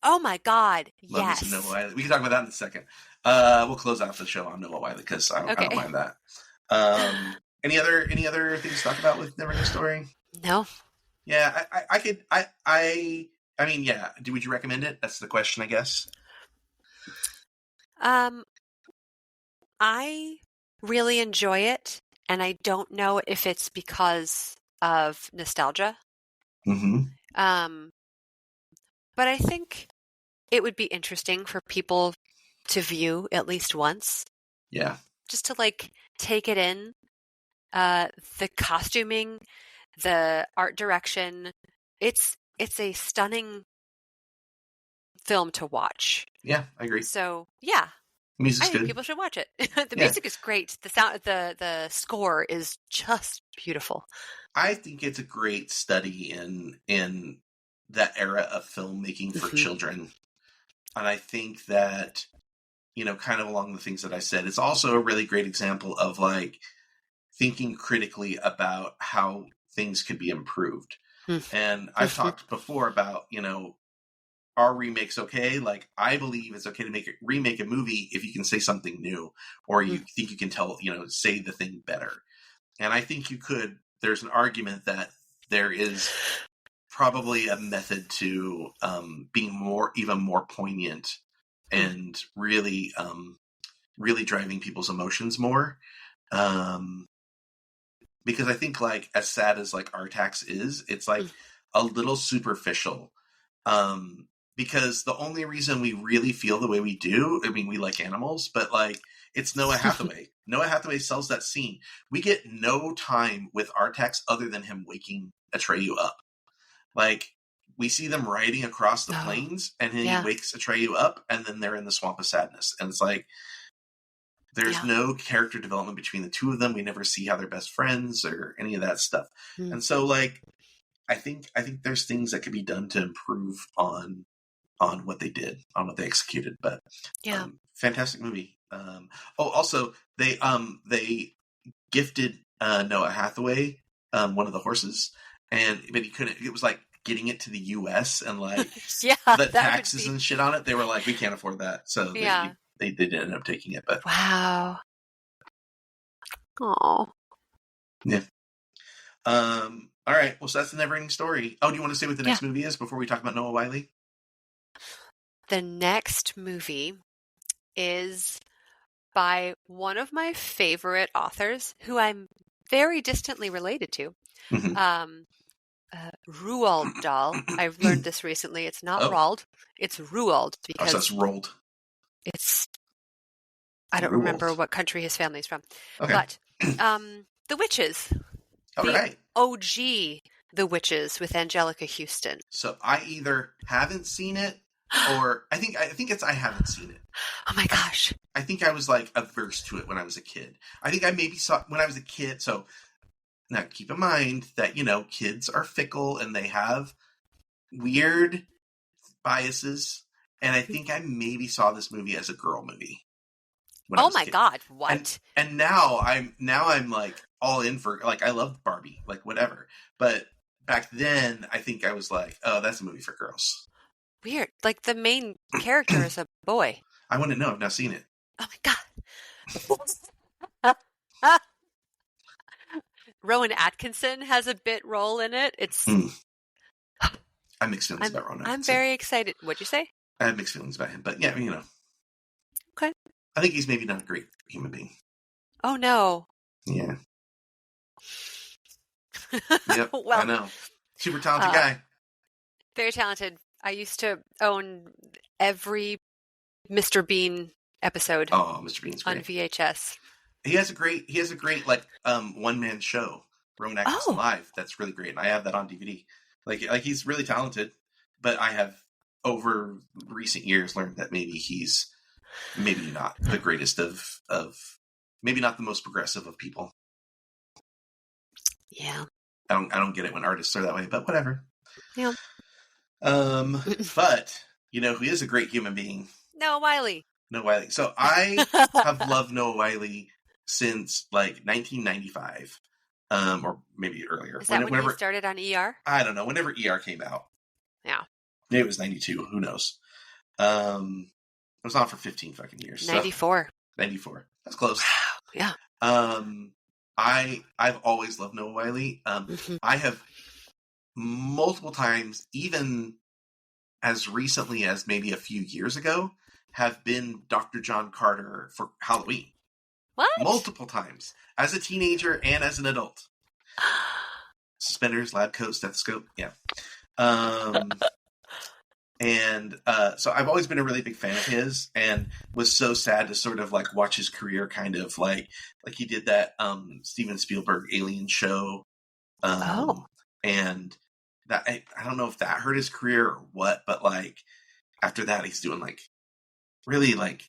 Oh my God! Love yes. Noah Wyle. We can talk about that in a second. We'll close out the show on Noah Wyle because I don't mind that. Any other things to talk about with Neverending Story? No. Yeah, I could. I mean, yeah. Would you recommend it? That's the question, I guess. I really enjoy it, and I don't know if it's because of nostalgia. Mm-hmm. But I think it would be interesting for people to view at least once. Yeah. Just to like take it in. The costuming, the art direction. It's a stunning film to watch. Yeah, I agree. So yeah. Music's I think good. people should watch it. The music is great. The sound, the score is just beautiful. I think it's a great study in that era of filmmaking for children, and I think that kind of along the things that I said, it's also a really great example of like thinking critically about how things could be improved. And I've talked before about are remakes okay? Like, I believe it's okay to remake a movie if you can say something new, or you think you can say the thing better. And I think you could. There's an argument that there is probably a method to being even more poignant and really driving people's emotions more. Because I think like as sad as like Artax is, it's like a little superficial. Because the only reason we really feel the way we do, I mean, we like animals, but like it's Noah Hathaway. Noah Hathaway sells that scene. We get no time with Artax other than him waking Atreyu up. Like we see them riding across the plains, and then he wakes Atreyu up, and then they're in the Swamp of Sadness, and it's like there's no character development between the two of them. We never see how they're best friends or any of that stuff. And so like I think there's things that could be done to improve on what they did, on what they executed. But fantastic movie. Also they gifted Noah Hathaway one of the horses, but he couldn't. It was like getting it to the U.S. and like the taxes and shit on it. They were like, we can't afford that, so they did end up taking it. But wow. Oh. Yeah. All right. Well, so that's the Neverending Story. Oh, do you want to say what the next movie is before we talk about Noah Wyle? The next movie is by one of my favorite authors, who I'm very distantly related to. Roald Dahl. I've learned this recently. It's not Roald. It's Roald because that's Roald. It's I don't remember what country his family's from. Okay. But The Witches. The OG The Witches with Angelica Houston. So I either haven't seen it or I think I haven't seen it. Oh my gosh. I think I was like averse to it when I was a kid. I think I maybe saw it when I was a kid. So now keep in mind that, kids are fickle and they have weird biases. And I think I maybe saw this movie as a girl movie. Oh my God. What? And now I'm like all in for, like, I love Barbie, like whatever. But back then I think I was like, oh, that's a movie for girls. Weird. Like the main character is a boy. I wouldn't know. I've not seen it. Oh my God. Rowan Atkinson has a bit role in it. It's. I have mixed feelings about Rowan Atkinson. I'm very excited. What'd you say? I have mixed feelings about him, but yeah, Okay. I think he's maybe not a great human being. Oh no. Yeah. Yep. Well, I know. Super talented guy. Very talented. I used to own every Mr. Bean episode Oh, Mr. Bean's great. on VHS. He has a great like one man show, Roman Atkinson Live. That's really great, and I have that on DVD. Like he's really talented, but I have over recent years learned that maybe he's not the greatest of maybe not the most progressive of people. Yeah. I don't get it when artists are that way, but whatever. Yeah. But you know who is a great human being? Noah Wyle. Noah Wyle. So I have loved Noah Wyle since like 1995, or maybe earlier. Is that when he started on ER? I don't know. Whenever ER came out. Yeah. Maybe it was 92. Who knows? It was on for 15 fucking years. 94. So, 94. That's close. Wow. Yeah. I've always loved Noah Wyle. I have multiple times, even as recently as maybe a few years ago, have been Dr. John Carter for Halloween. What? Multiple times. As a teenager and as an adult. Suspenders, lab coat, stethoscope. Yeah. And so I've always been a really big fan of his, and was so sad to sort of like watch his career kind of like he did that Steven Spielberg Alien show. And that I don't know if that hurt his career or what, but like after that he's doing like really like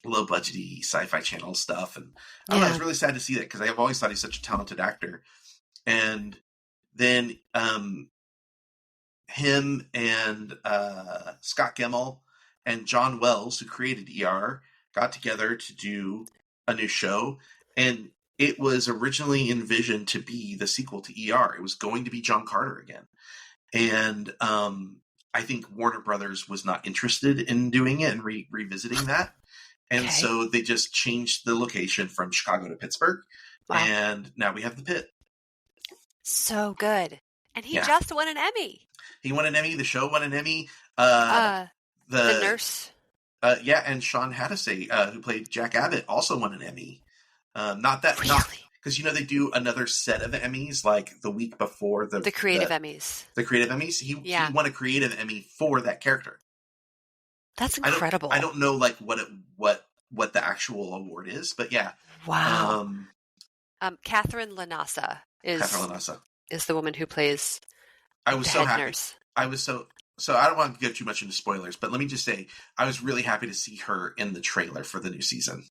low budgety sci-fi channel stuff, and I don't know, it's really sad to see that because I've always thought he's such a talented actor. And then him and Scott Gemmell and John Wells, who created ER, got together to do a new show, and it was originally envisioned to be the sequel to ER. It was going to be John Carter again. And I think Warner Brothers was not interested in doing it and revisiting that. And so they just changed the location from Chicago to Pittsburgh. Wow. And now we have the Pit. So good. And he just won an Emmy. He won an Emmy. The show won an Emmy. The nurse. And Sean Hattasey, who played Jack Abbott, also won an Emmy. Because they do another set of Emmys like the week before the creative Emmys. The creative Emmys. He won a creative Emmy for that character. That's incredible. I don't know like what the actual award is, but yeah. Wow. Catherine Lanassa is the woman who plays. I was so happy. Nurse. I was so I don't want to get too much into spoilers, but let me just say I was really happy to see her in the trailer for the new season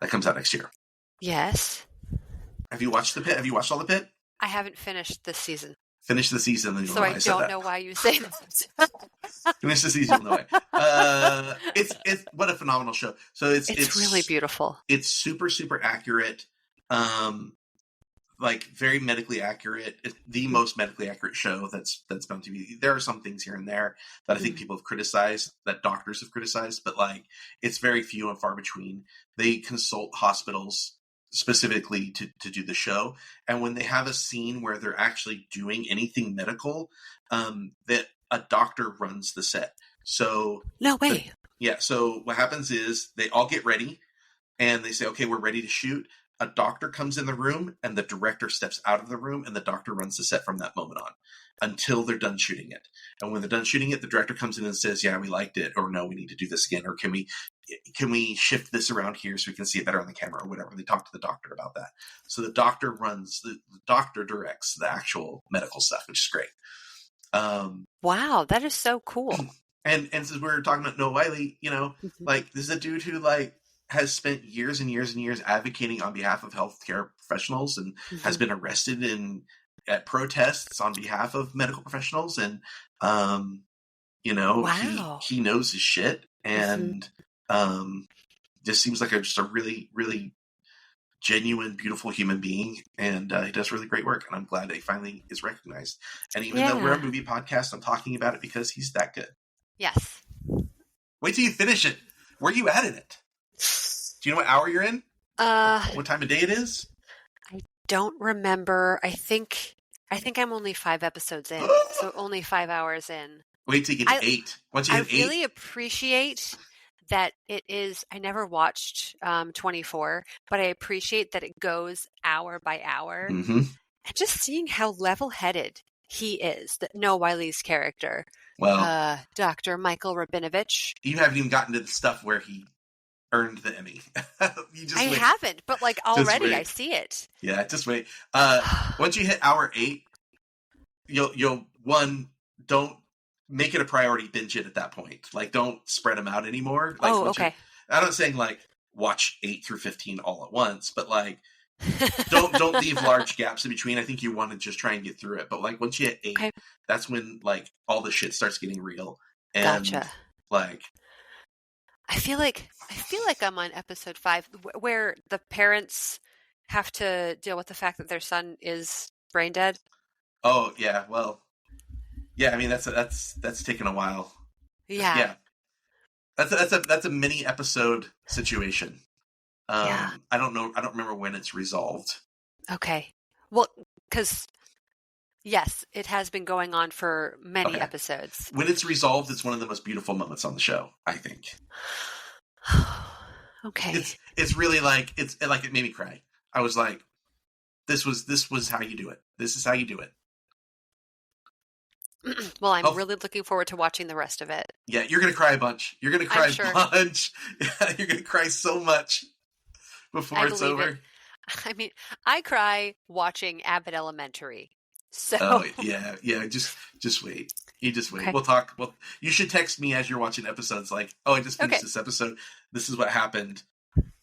that comes out next year. Yes. Have you watched The Pit? Have you watched all The Pit? I haven't finished this season. Finish the season. Then so I don't know why you say that. Finish the season. No way. It's what a phenomenal show. So it's really beautiful. It's super, super accurate. Like very medically accurate. It's the most medically accurate show that's been on TV. There are some things here and there that I think people have criticized, that doctors have criticized, but like it's very few and far between. They consult hospitals specifically to do the show, and when they have a scene where they're actually doing anything medical, that a doctor runs the set. So no way. So what happens is they all get ready and they say, okay, we're ready to shoot. A doctor comes in the room and the director steps out of the room, and the doctor runs the set from that moment on until they're done shooting it. And when they're done shooting it, the director comes in and says, yeah, we liked it, or no, we need to do this again, or can we shift this around here so we can see it better on the camera, or whatever. They talk to the doctor about that. So the doctor directs the actual medical stuff, which is great. Wow, that is so cool. And since we were talking about Noah Wyle, like this is a dude who like has spent years and years and years advocating on behalf of healthcare professionals, and has been arrested at protests on behalf of medical professionals. And, wow. he knows his shit, and just seems like just a really, really genuine, beautiful human being. And he does really great work. And I'm glad that he finally is recognized. And even though we're a movie podcast, I'm talking about it because he's that good. Yes. Wait till you finish it. Where are you at in it? Do you know what hour you're in? What time of day it is? I don't remember. I think I'm only 5 episodes in, so only 5 hours in. Wait till you get to 8. Once you hit 8, I really appreciate that it is, I never watched 24, but I appreciate that it goes hour by hour. Mm-hmm. And just seeing how level-headed he is, that Noah Wiley's character, Well, Dr. Michael Rabinovich. you haven't even gotten to the stuff where he earned the Emmy. You just I wait. haven't, but like already wait. I see it. Yeah, just wait. Once you hit hour 8, you'll don't make it a priority, binge it at that point. Like, don't spread them out anymore. Like, okay. I'm not saying like watch 8 through 15 all at once, but like don't leave large gaps in between. I think you want to just try and get through it. But like once you hit 8, Okay. that's when like all the shit starts getting real. And Gotcha. like I feel like I'm on episode 5 where the parents have to deal with the fact that their son is brain dead. Oh yeah, well, yeah. I mean that's taken a while. Yeah. That's a mini episode situation. Yeah. I don't know. I don't remember when it's resolved. Okay. Well, because yes, it has been going on for many episodes. When it's resolved, it's one of the most beautiful moments on the show, I think. Okay. It's really like it made me cry. I was like, this was how you do it. This is how you do it. Well, I'm really looking forward to watching the rest of it. Yeah, you're gonna cry a bunch. You're gonna cry sure. a bunch. Yeah, you're gonna cry so much before it's over. It. I mean, I cry watching Abbott Elementary. So yeah. Just wait. You just wait. Okay. We'll talk. Well, you should text me as you're watching episodes. Like, oh, I just finished this episode. This is what happened.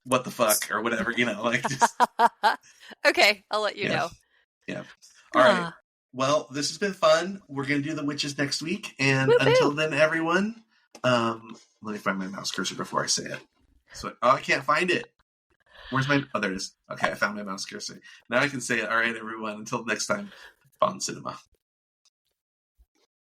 What the fuck, or whatever. You know, like. Just... Okay, I'll let you know. Yeah. All right. Well, this has been fun. We're gonna do the witches next week, and until then, everyone. Let me find my mouse cursor before I say it. So, I can't find it. Where's my? Oh, there it is. Okay, I found my mouse cursor. Now I can say it. All right, everyone. Until next time, fun cinema.